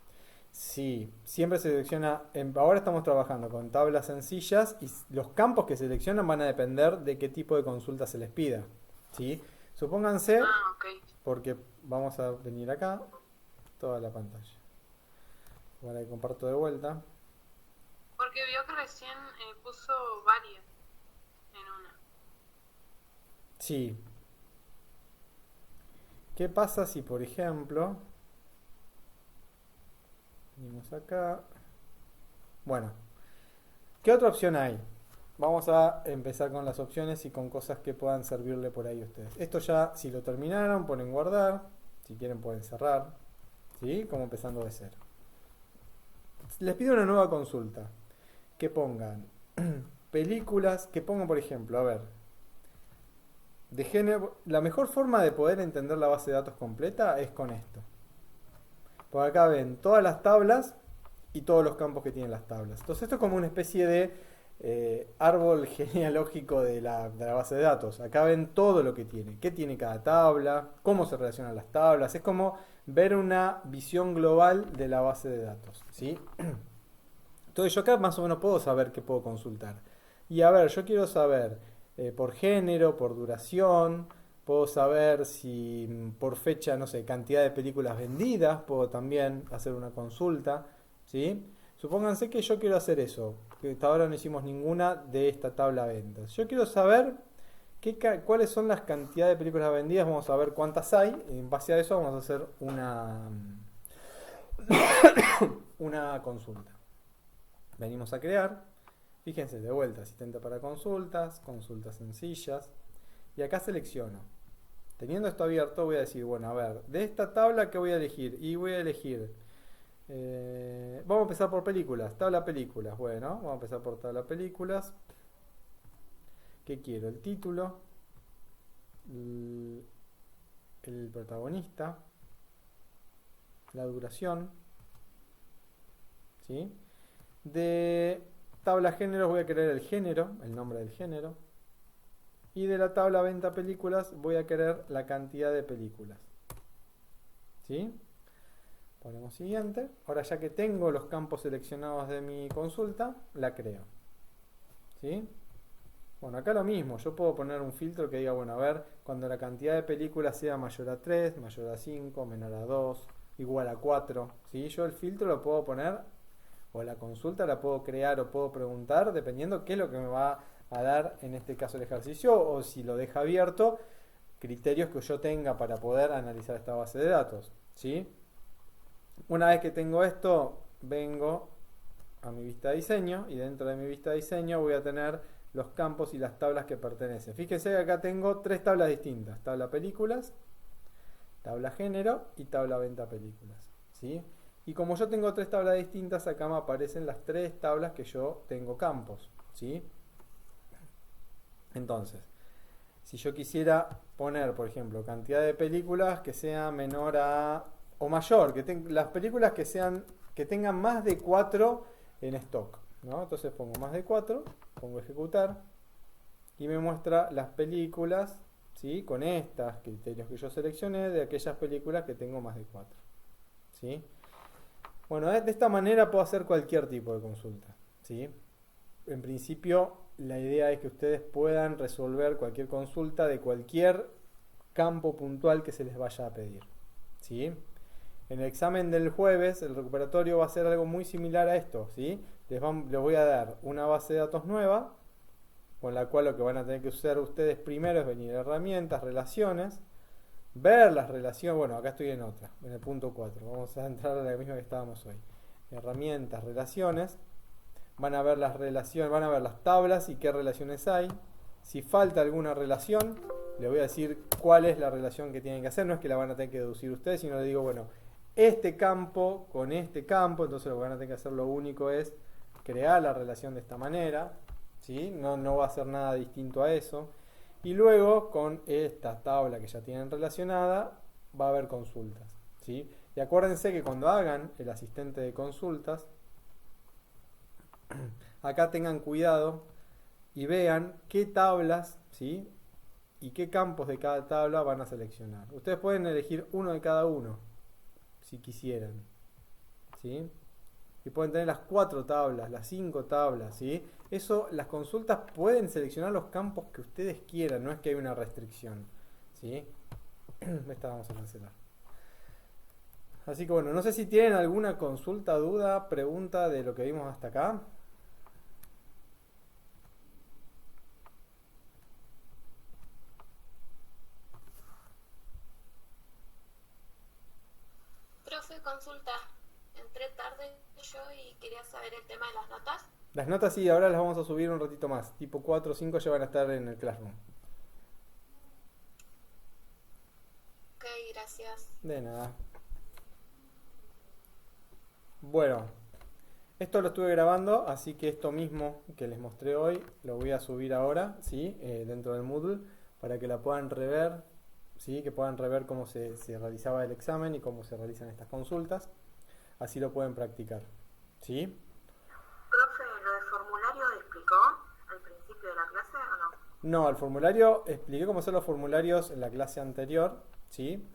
Sí, siempre se selecciona. Ahora estamos trabajando con tablas sencillas y los campos que seleccionan van a depender de qué tipo de consulta se les pida. ¿Sí? Supónganse, Ok. porque vamos a venir acá, toda la pantalla. Ahora que comparto de vuelta. Porque vio que recién puso varias en una. Sí. ¿Qué pasa si, por ejemplo, venimos acá? Bueno, ¿qué otra opción hay? Vamos a empezar con las opciones y con cosas que puedan servirle por ahí a ustedes. Esto ya, si lo terminaron, ponen guardar. Si quieren, pueden cerrar. ¿Sí? Como empezando de cero. Les pido una nueva consulta. Que pongan películas, que pongan, por ejemplo, a ver, de género. La mejor forma de poder entender la base de datos completa es con esto. Por acá ven todas las tablas y todos los campos que tienen las tablas. Entonces esto es como una especie de árbol genealógico de la base de datos. Acá ven todo lo que tiene, qué tiene cada tabla, cómo se relacionan las tablas. Es como ver una visión global de la base de datos, ¿sí? Entonces yo acá más o menos puedo saber qué puedo consultar. Y a ver, yo quiero saber por género, por duración, puedo saber si por fecha, no sé, cantidad de películas vendidas, puedo también hacer una consulta, ¿sí? Supónganse que yo quiero hacer eso, que hasta ahora no hicimos ninguna de esta tabla de ventas. Yo quiero saber cuáles son las cantidades de películas vendidas, vamos a ver cuántas hay, y en base a eso vamos a hacer una consulta. Venimos a crear, fíjense, de vuelta, asistente para consultas, consultas sencillas, y acá selecciono Teniendo esto abierto, voy a decir, bueno, a ver, de esta tabla, ¿qué voy a elegir? Y voy a elegir, vamos a empezar por películas, tabla películas. Bueno, vamos a empezar por tabla películas. ¿Qué quiero? El título, el protagonista, la duración, ¿sí? De tabla géneros voy a querer el género, el nombre del género. Y de la tabla venta películas voy a querer la cantidad de películas. ¿Sí? Ponemos siguiente. Ahora ya que tengo los campos seleccionados de mi consulta, la creo. ¿Sí? Bueno, acá lo mismo. Yo puedo poner un filtro que diga, bueno, a ver, cuando la cantidad de películas sea mayor a 3, mayor a 5, menor a 2, igual a 4. ¿Sí? Yo el filtro lo puedo poner, o la consulta la puedo crear o puedo preguntar, dependiendo qué es lo que me va a dar en este caso el ejercicio, o si lo deja abierto, criterios que yo tenga para poder analizar esta base de datos. ¿Sí? Una vez que tengo esto, vengo a mi vista de diseño, y dentro de mi vista de diseño voy a tener los campos y las tablas que pertenecen. Fíjense que acá tengo 3 tablas distintas: tabla películas, tabla género y tabla venta películas. ¿Sí? Y como yo tengo 3 tablas distintas, acá me aparecen las 3 tablas que yo tengo campos. ¿Sí? Entonces, si yo quisiera poner, por ejemplo, cantidad de películas que sea menor a o mayor, las películas que tengan más de 4 en stock, ¿no? Entonces pongo más de 4, pongo ejecutar y me muestra las películas, ¿sí? Con estos criterios que yo seleccioné de aquellas películas que tengo más de 4. ¿Sí? Bueno, de esta manera puedo hacer cualquier tipo de consulta. ¿Sí? En principio, la idea es que ustedes puedan resolver cualquier consulta de cualquier campo puntual que se les vaya a pedir. ¿Sí? En el examen del jueves, el recuperatorio va a ser algo muy similar a esto. ¿Sí? Les voy a dar una base de datos nueva, con la cual lo que van a tener que usar ustedes primero es venir a herramientas, relaciones, ver las relaciones. Bueno, acá estoy en otra, en el punto 4. Vamos a entrar a la misma que estábamos hoy. Herramientas, relaciones. Van a ver las relaciones, van a ver las tablas y qué relaciones hay. Si falta alguna relación, les voy a decir cuál es la relación que tienen que hacer. No es que la van a tener que deducir ustedes, sino les digo, bueno, este campo con este campo, entonces lo que van a tener que hacer lo único es crear la relación de esta manera. ¿Sí? No va a ser nada distinto a eso. Y luego, con esta tabla que ya tienen relacionada, va a haber consultas. ¿Sí? Y acuérdense que cuando hagan el asistente de consultas, acá tengan cuidado y vean qué tablas, ¿sí? Y qué campos de cada tabla van a seleccionar. Ustedes pueden elegir uno de cada uno, si quisieran. ¿Sí? Y pueden tener las 4 tablas, las 5 tablas, ¿sí? Eso, las consultas pueden seleccionar los campos que ustedes quieran, no es que hay una restricción. ¿Sí? Esta vamos a cancelar. Así que bueno, no sé si tienen alguna consulta, duda, pregunta de lo que vimos hasta acá. Profe, consulta. Entré tarde yo y quería saber el tema de las notas. Las notas sí, ahora las vamos a subir un ratito más. Tipo 4 o 5 ya van a estar en el Classroom. Ok, gracias. De nada. Bueno, esto lo estuve grabando, así que esto mismo que les mostré hoy lo voy a subir ahora, ¿sí? Dentro del Moodle, para que la puedan rever, ¿sí? Que puedan rever cómo se realizaba el examen y cómo se realizan estas consultas. Así lo pueden practicar. ¿Sí? Profe, ¿lo del formulario explicó al principio de la clase o no? No, el formulario, expliqué cómo hacer los formularios en la clase anterior, ¿sí?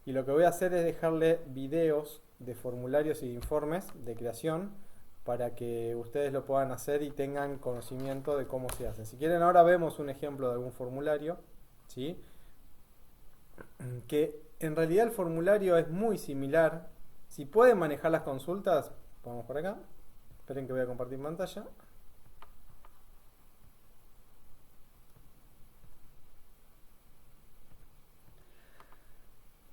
Y lo que voy a hacer es dejarle videos de formularios y de informes de creación para que ustedes lo puedan hacer y tengan conocimiento de cómo se hace. Si quieren, ahora vemos un ejemplo de algún formulario, ¿sí? Que en realidad el formulario es muy similar. Si pueden manejar las consultas, vamos por acá. Esperen que voy a compartir pantalla.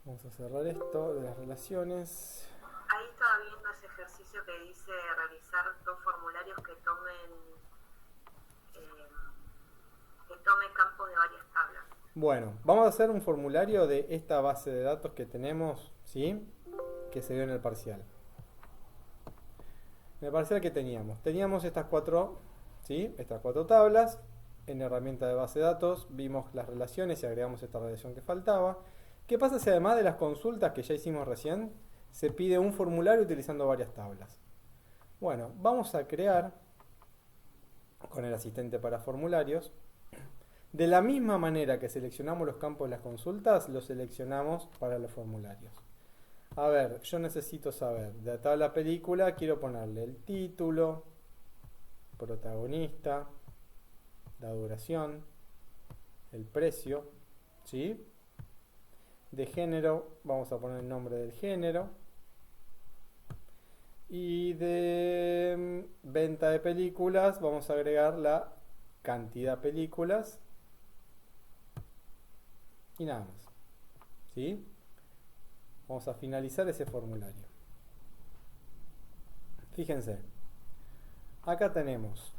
Vamos a cerrar esto de las relaciones. Ahí estaba viendo ese ejercicio que dice realizar 2 formularios que tomen campos de varias tablas. Bueno, vamos a hacer un formulario de esta base de datos que tenemos, ¿sí? Que se vio en el parcial. En el parcial que teníamos estas cuatro, ¿sí? Estas cuatro tablas. En herramienta de base de datos vimos las relaciones y agregamos esta relación que faltaba. ¿Qué pasa si además de las consultas que ya hicimos recién, se pide un formulario utilizando varias tablas? Bueno, vamos a crear con el asistente para formularios. De la misma manera que seleccionamos los campos de las consultas, los seleccionamos para los formularios. A ver, yo necesito saber, de la tabla película quiero ponerle el título, protagonista, la duración, el precio, ¿sí? De género vamos a poner el nombre del género. Y de venta de películas vamos a agregar la cantidad de películas. Y nada más, ¿sí? Vamos a finalizar ese formulario. Fíjense, acá tenemos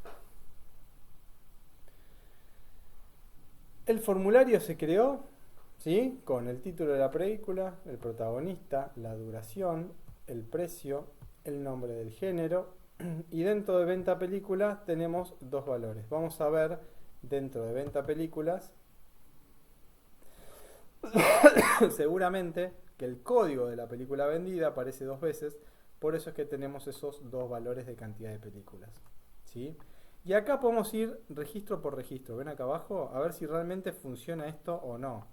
el formulario se creó, ¿sí? Con el título de la película, el protagonista, la duración, el precio, el nombre del género, y dentro de venta películas tenemos dos valores. Vamos a ver dentro de venta películas seguramente que el código de la película vendida aparece dos veces, por eso es que tenemos esos dos valores de cantidad de películas, ¿sí? Y acá podemos ir registro por registro. Ven acá abajo a ver si realmente funciona esto o no.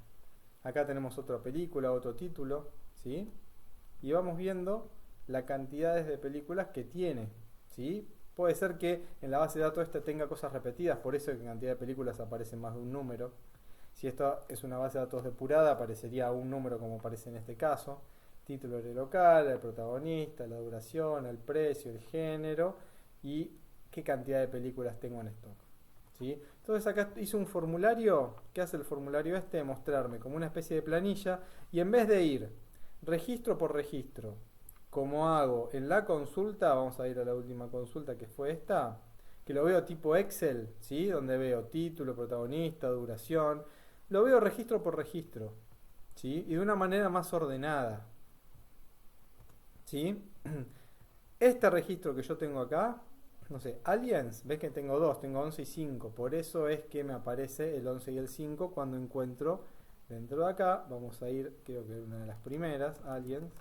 Acá tenemos otra película, otro título, ¿sí? Y vamos viendo las cantidades de películas que tiene, ¿sí? Puede ser que en la base de datos esta tenga cosas repetidas, por eso en cantidad de películas aparece más de un número. Si esto es una base de datos depurada, aparecería un número como aparece en este caso. Título del local, el protagonista, la duración, el precio, el género y qué cantidad de películas tengo en stock, ¿sí? Entonces acá hice un formulario. ¿Qué hace el formulario este? Mostrarme como una especie de planilla, y en vez de ir registro por registro, como hago en la consulta, vamos a ir a la última consulta que fue esta, que lo veo tipo Excel, ¿sí? Donde veo título, protagonista, duración, lo veo registro por registro, ¿sí? Y de una manera más ordenada, ¿sí? Este registro que yo tengo acá, no sé, Aliens, ves que tengo dos, tengo 11 y 5, por eso es que me aparece el 11 y el 5 cuando encuentro dentro de acá. Vamos a ir, creo que una de las primeras, Aliens,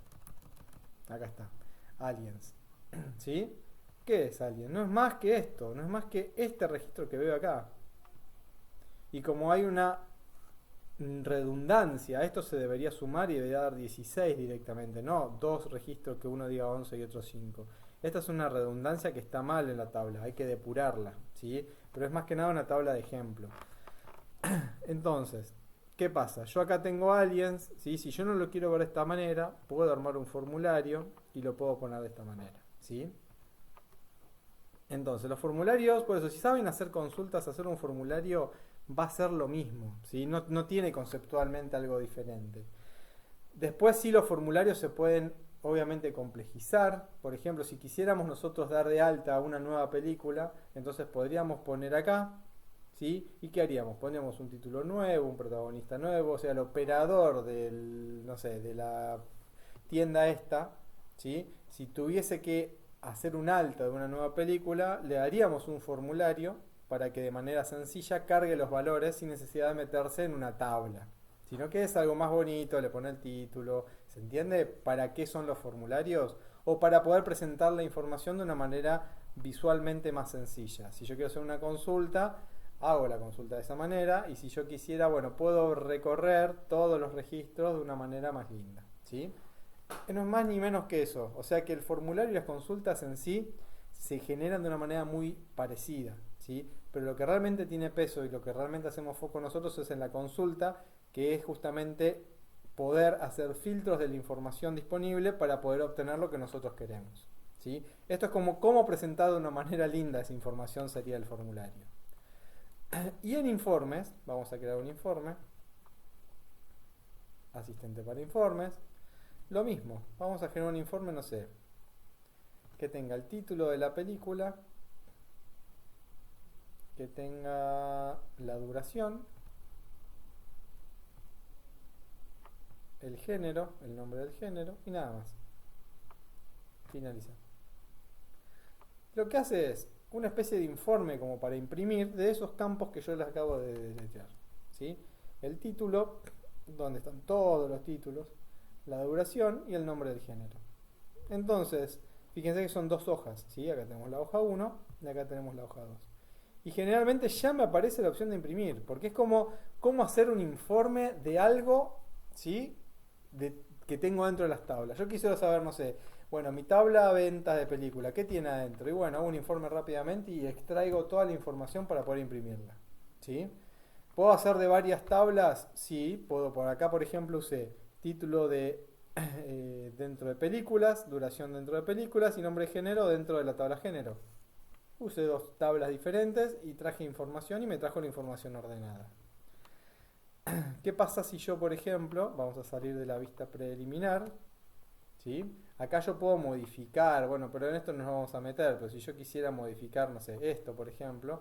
acá está, Aliens, ¿sí? ¿Qué es Aliens? No es más que esto, no es más que este registro que veo acá. Y como hay una redundancia, esto se debería sumar y debería dar 16 directamente, no dos registros que uno diga 11 y otro 5. Esta es una redundancia que está mal en la tabla, hay que depurarla, ¿sí? Pero es más que nada una tabla de ejemplo. Entonces, ¿qué pasa? Yo acá tengo Aliens, ¿sí? Si yo no lo quiero ver de esta manera, puedo armar un formulario y lo puedo poner de esta manera, ¿sí? Entonces, los formularios, por eso, si saben hacer consultas, hacer un formulario va a ser lo mismo, ¿sí? No tiene conceptualmente algo diferente. Después sí, los formularios se pueden obviamente complejizar. Por ejemplo, si quisiéramos nosotros dar de alta una nueva película, entonces podríamos poner acá, ¿sí? ¿Y qué haríamos? Pondríamos un título nuevo, un protagonista nuevo, o sea, el operador del, no sé, de la tienda esta, ¿sí? Si tuviese que hacer un alta de una nueva película, le daríamos un formulario para que de manera sencilla cargue los valores sin necesidad de meterse en una tabla, sino que es algo más bonito, le pone el título. ¿Se entiende para qué son los formularios? O para poder presentar la información de una manera visualmente más sencilla. Si yo quiero hacer una consulta, hago la consulta de esa manera, y si yo quisiera, bueno, puedo recorrer todos los registros de una manera más linda, ¿sí? No es más ni menos que eso. O sea que el formulario y las consultas en sí se generan de una manera muy parecida, ¿sí? Pero lo que realmente tiene peso y lo que realmente hacemos foco nosotros es en la consulta, que es justamente poder hacer filtros de la información disponible para poder obtener lo que nosotros queremos, ¿sí? Esto es como cómo presentar de una manera linda esa información sería el formulario. Y en informes, vamos a crear un informe, asistente para informes, lo mismo, vamos a generar un informe, no sé, que tenga el título de la película, que tenga la duración, el género, el nombre del género y nada más. Finalizar. Lo que hace es una especie de informe como para imprimir de esos campos que yo les acabo de deletrear, ¿sí? El título, donde están todos los títulos, la duración y el nombre del género. Entonces, fíjense que son dos hojas, ¿sí? Acá tenemos la hoja 1 y acá tenemos la hoja 2. Y generalmente ya me aparece la opción de imprimir, porque es como cómo hacer un informe de algo, ¿sí? Que tengo dentro de las tablas. Yo quisiera saber, no sé, bueno, mi tabla ventas de película, ¿qué tiene adentro? Y bueno, hago un informe rápidamente y extraigo toda la información para poder imprimirla, ¿sí? ¿Puedo hacer de varias tablas? Sí, puedo. Por acá, por ejemplo, usé título de dentro de películas, duración dentro de películas y nombre de género dentro de la tabla género. Usé dos tablas diferentes y traje información y me trajo la información ordenada. ¿Qué pasa si yo, por ejemplo, vamos a salir de la vista preliminar, ¿sí? Acá yo puedo modificar, bueno, pero en esto no nos vamos a meter, pero si yo quisiera modificar, no sé, esto, por ejemplo,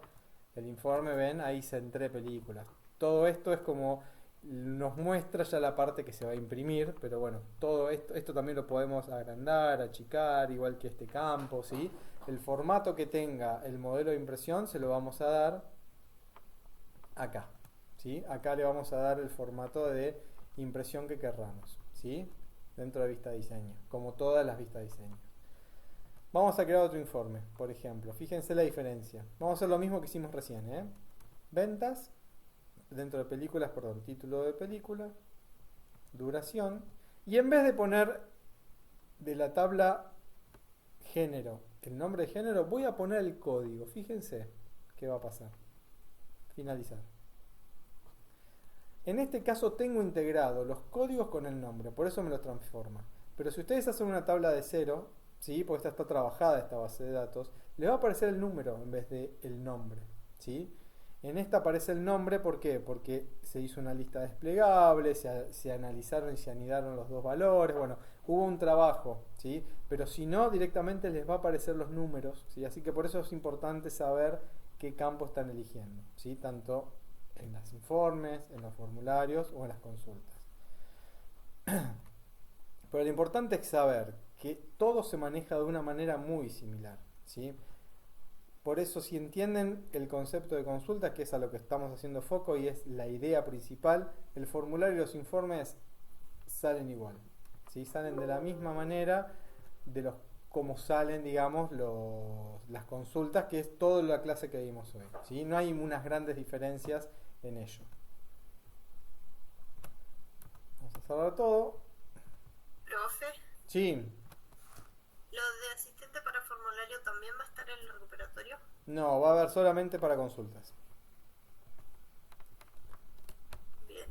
el informe, ven, ahí centré películas. Todo esto es como nos muestra ya la parte que se va a imprimir, pero bueno, todo esto también lo podemos agrandar, achicar, igual que este campo, ¿sí? El formato que tenga el modelo de impresión se lo vamos a dar acá, ¿sí? Acá le vamos a dar el formato de impresión que querramos, ¿sí? Dentro de vista diseño, como todas las vistas diseño. Vamos a crear otro informe, por ejemplo. Fíjense la diferencia. Vamos a hacer lo mismo que hicimos recién, ¿eh? Ventas, dentro de películas, perdón, título de película, duración. Y en vez de poner de la tabla género, el nombre de género, voy a poner el código. Fíjense qué va a pasar. Finalizar. En este caso tengo integrado los códigos con el nombre, por eso me lo transforma. Pero si ustedes hacen una tabla de cero, ¿sí? Porque esta está trabajada, esta base de datos, le va a aparecer el número en vez de el nombre, ¿sí? En esta aparece el nombre, ¿por qué? Porque se hizo una lista desplegable, se analizaron y se anidaron los dos valores, bueno, hubo un trabajo, ¿sí? Pero si no, directamente les va a aparecer los números, ¿sí? Así que por eso es importante saber qué campo están eligiendo, ¿sí? Tanto en los informes, en los formularios o en las consultas. Pero lo importante es saber que todo se maneja de una manera muy similar, ¿sí? Por eso, si entienden el concepto de consulta, que es a lo que estamos haciendo foco y es la idea principal, el formulario y los informes salen igual, ¿sí? Salen de la misma manera de los como salen, digamos, las consultas, que es toda la clase que vimos hoy, ¿sí? No hay unas grandes diferencias en ello. Vamos a cerrar todo. Profe, Sí. ¿lo de asistente para formulario también va a estar en el recuperatorio? No, va a haber solamente para consultas. Bien.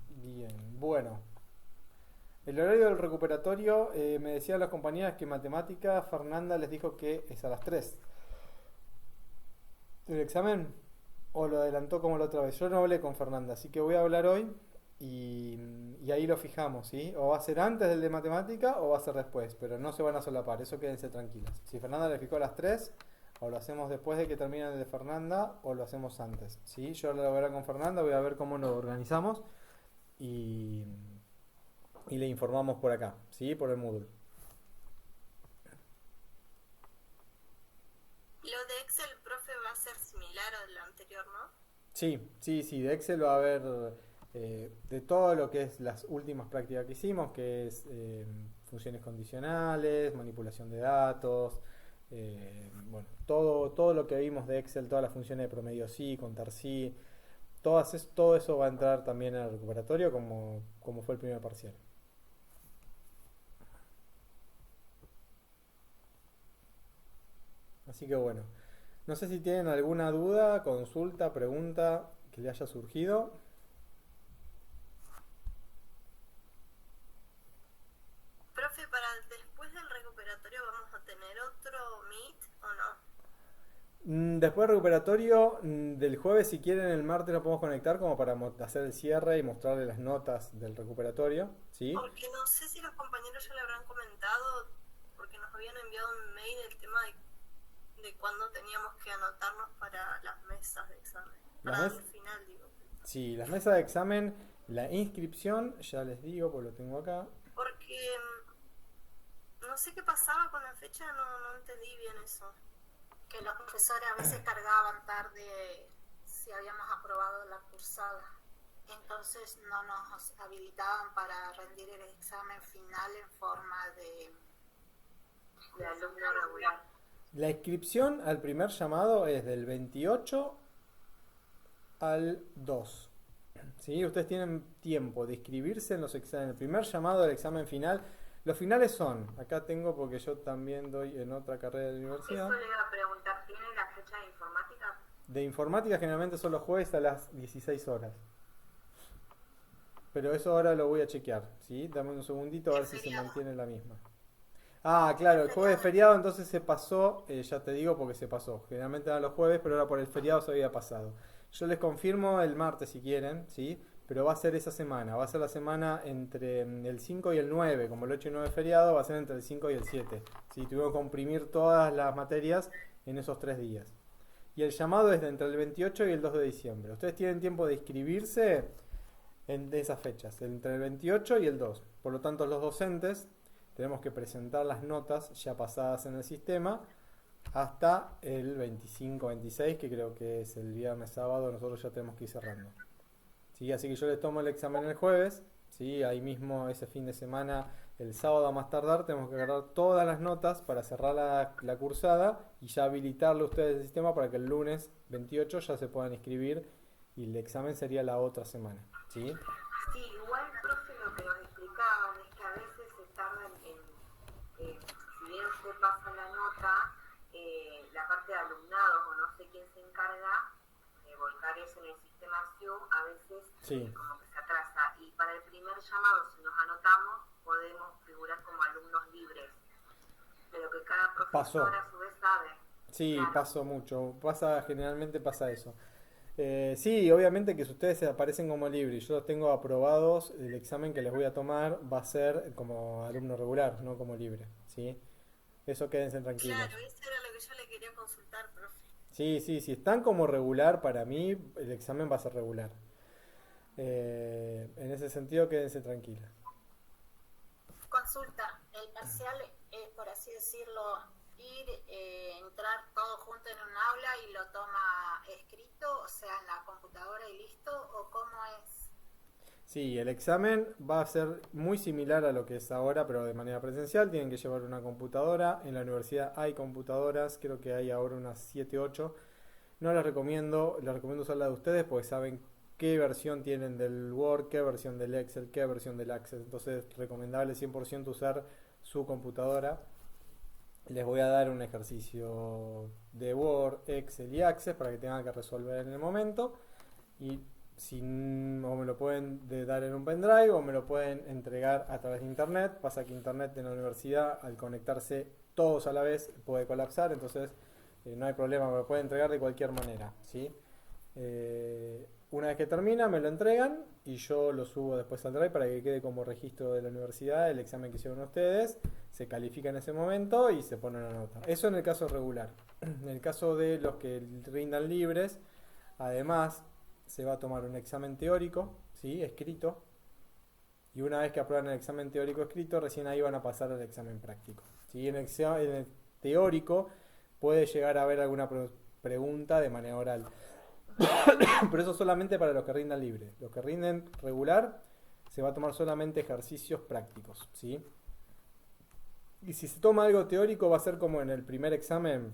Bien, bueno. El horario del recuperatorio, me decían las compañeras que matemática, Fernanda les dijo que es a las 3. ¿El examen? ¿O lo adelantó como la otra vez? Yo no hablé con Fernanda, así que voy a hablar hoy y ahí lo fijamos, ¿sí? O va a ser antes del de matemática o va a ser después, pero no se van a solapar, eso quédense tranquilas. Si Fernanda le fijó a las 3, o lo hacemos después de que termine el de Fernanda o lo hacemos antes, ¿sí? Yo lo voy a hablar con Fernanda, voy a ver cómo lo organizamos y le informamos por acá, ¿sí? Por el Moodle. Lo de Excel, profe, va a ser similar al anterior, ¿no? Sí, de Excel va a haber de todo lo que es las últimas prácticas que hicimos, que es funciones condicionales, manipulación de datos, bueno, todo lo que vimos de Excel, todas las funciones de promedio sí, contar sí, todo eso va a entrar también en el recuperatorio como fue el primer parcial. Así que bueno, no sé si tienen alguna duda, consulta, pregunta que le haya surgido. Profe, para después del recuperatorio vamos a tener otro Meet o no. Después del recuperatorio del jueves, si quieren, el martes nos podemos conectar como para hacer el cierre y mostrarle las notas del recuperatorio, ¿sí? Porque no sé si los compañeros ya le habrán comentado, porque nos habían enviado un mail el tema de cuándo teníamos que anotarnos para las mesas de examen. Para el final, digo. Sí, las mesas de examen La inscripción, ya les digo, pues lo tengo acá. Porque no sé qué pasaba con la fecha, no entendí bien eso. Que los profesores a veces cargaban tarde si habíamos aprobado la cursada. Entonces no nos habilitaban para rendir el examen final en forma De alumno regular. La inscripción al primer llamado es del 28 al 2. ¿Sí? Ustedes tienen tiempo de inscribirse en los exámenes. El primer llamado del examen final. Los finales son, acá tengo porque yo también doy en otra carrera de la universidad. Eso le iba a preguntar, ¿tiene la fecha de informática? De informática generalmente son los jueves a las 16 horas. Pero eso ahora lo voy a chequear, ¿sí? Dame un segundito a ver si se mantiene la misma. Ah, claro, el jueves de feriado entonces se pasó, ya te digo porque se pasó. Generalmente eran los jueves, pero ahora por el feriado se había pasado. Yo les confirmo el martes si quieren, ¿sí? Pero va a ser esa semana, va a ser la semana entre el 5 y el 9, como el 8 y 9 es feriado, va a ser entre el 5 y el 7. ¿Sí? Tuvimos que comprimir todas las materias en esos 3 días. Y el llamado es de entre el 28 y el 2 de diciembre. Ustedes tienen tiempo de inscribirse de esas fechas, entre el 28 y el 2. Por lo tanto, los docentes tenemos que presentar las notas ya pasadas en el sistema hasta el 25-26, que creo que es el viernes sábado, nosotros ya tenemos que ir cerrando. ¿Sí? Así que yo les tomo el examen el jueves, ¿sí? Ahí mismo ese fin de semana, el sábado a más tardar, tenemos que agarrar todas las notas para cerrar la cursada y ya habilitarle a ustedes el sistema para que el lunes 28 ya se puedan inscribir y el examen sería la otra semana. ¿Sí? Sí, igual, profe, lo que nos explicaban es que a veces se tardan si bien usted pasa la nota, la parte de alumnados o no sé quién se encarga de volcar eso en el sistema Zoom, a veces Sí. como que se atrasa. Y para el primer llamado, si nos anotamos, podemos figurar como alumnos libres. Pero que cada profesor a su vez sabe. Sí, Claro. pasó mucho. Generalmente pasa eso. Sí, obviamente que si ustedes se aparecen como libre y yo los tengo aprobados, el examen que les voy a tomar va a ser como alumno regular, no como libre, ¿sí? Eso quédense tranquilos. Claro, eso era lo que yo le quería consultar, profe. Sí, si están como regular, para mí el examen va a ser regular. En ese sentido, quédense tranquilos. Consulta, el parcial es, por así decirlo, entrar todo junto en un aula y lo toma escrito, o sea, en la computadora y listo, o cómo es. Sí, el examen va a ser muy similar a lo que es ahora, pero de manera presencial. Tienen que llevar una computadora. En la universidad hay computadoras, creo que hay ahora unas 7, 8. No les recomiendo usar la de ustedes porque saben qué versión tienen del Word, qué versión del Excel, qué versión del Access. Entonces, recomendable 100% usar su computadora. Les voy a dar un ejercicio de Word, Excel y Access para que tengan que resolver en el momento. Y o me lo pueden dar en un pendrive o me lo pueden entregar a través de internet. Pasa que internet en la universidad, al conectarse todos a la vez, puede colapsar. Entonces, no hay problema, me lo pueden entregar de cualquier manera, ¿sí? Una vez que termina, me lo entregan y yo lo subo después al drive para que quede como registro de la universidad el examen que hicieron ustedes. Se califica en ese momento y se pone una nota. Eso en el caso regular. En el caso de los que rindan libres, además se va a tomar un examen teórico, ¿sí? Escrito. Y una vez que aprueban el examen teórico escrito, recién ahí van a pasar al examen práctico, ¿sí? En el teórico puede llegar a haber alguna pregunta de manera oral. Pero eso solamente para los que rindan libre. Los que rinden regular, se va a tomar solamente ejercicios prácticos, ¿sí? Y si se toma algo teórico, va a ser como en el primer examen,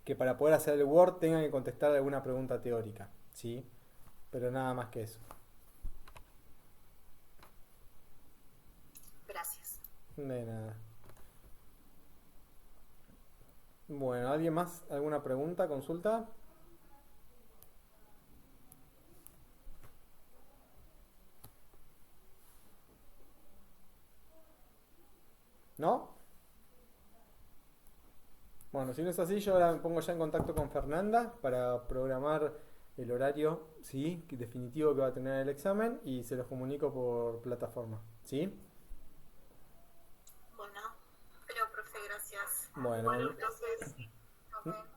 que para poder hacer el Word tengan que contestar alguna pregunta teórica, ¿sí? Pero nada más que eso. Gracias. De nada. Bueno, ¿alguien más? ¿Alguna pregunta, consulta? ¿No? Bueno, si no es así, yo ahora me pongo ya en contacto con Fernanda para programar el horario, ¿sí? Definitivo que va a tener el examen y se los comunico por plataforma, ¿sí? Bueno, Pero, profe, gracias. Bueno, Entonces, nos vemos.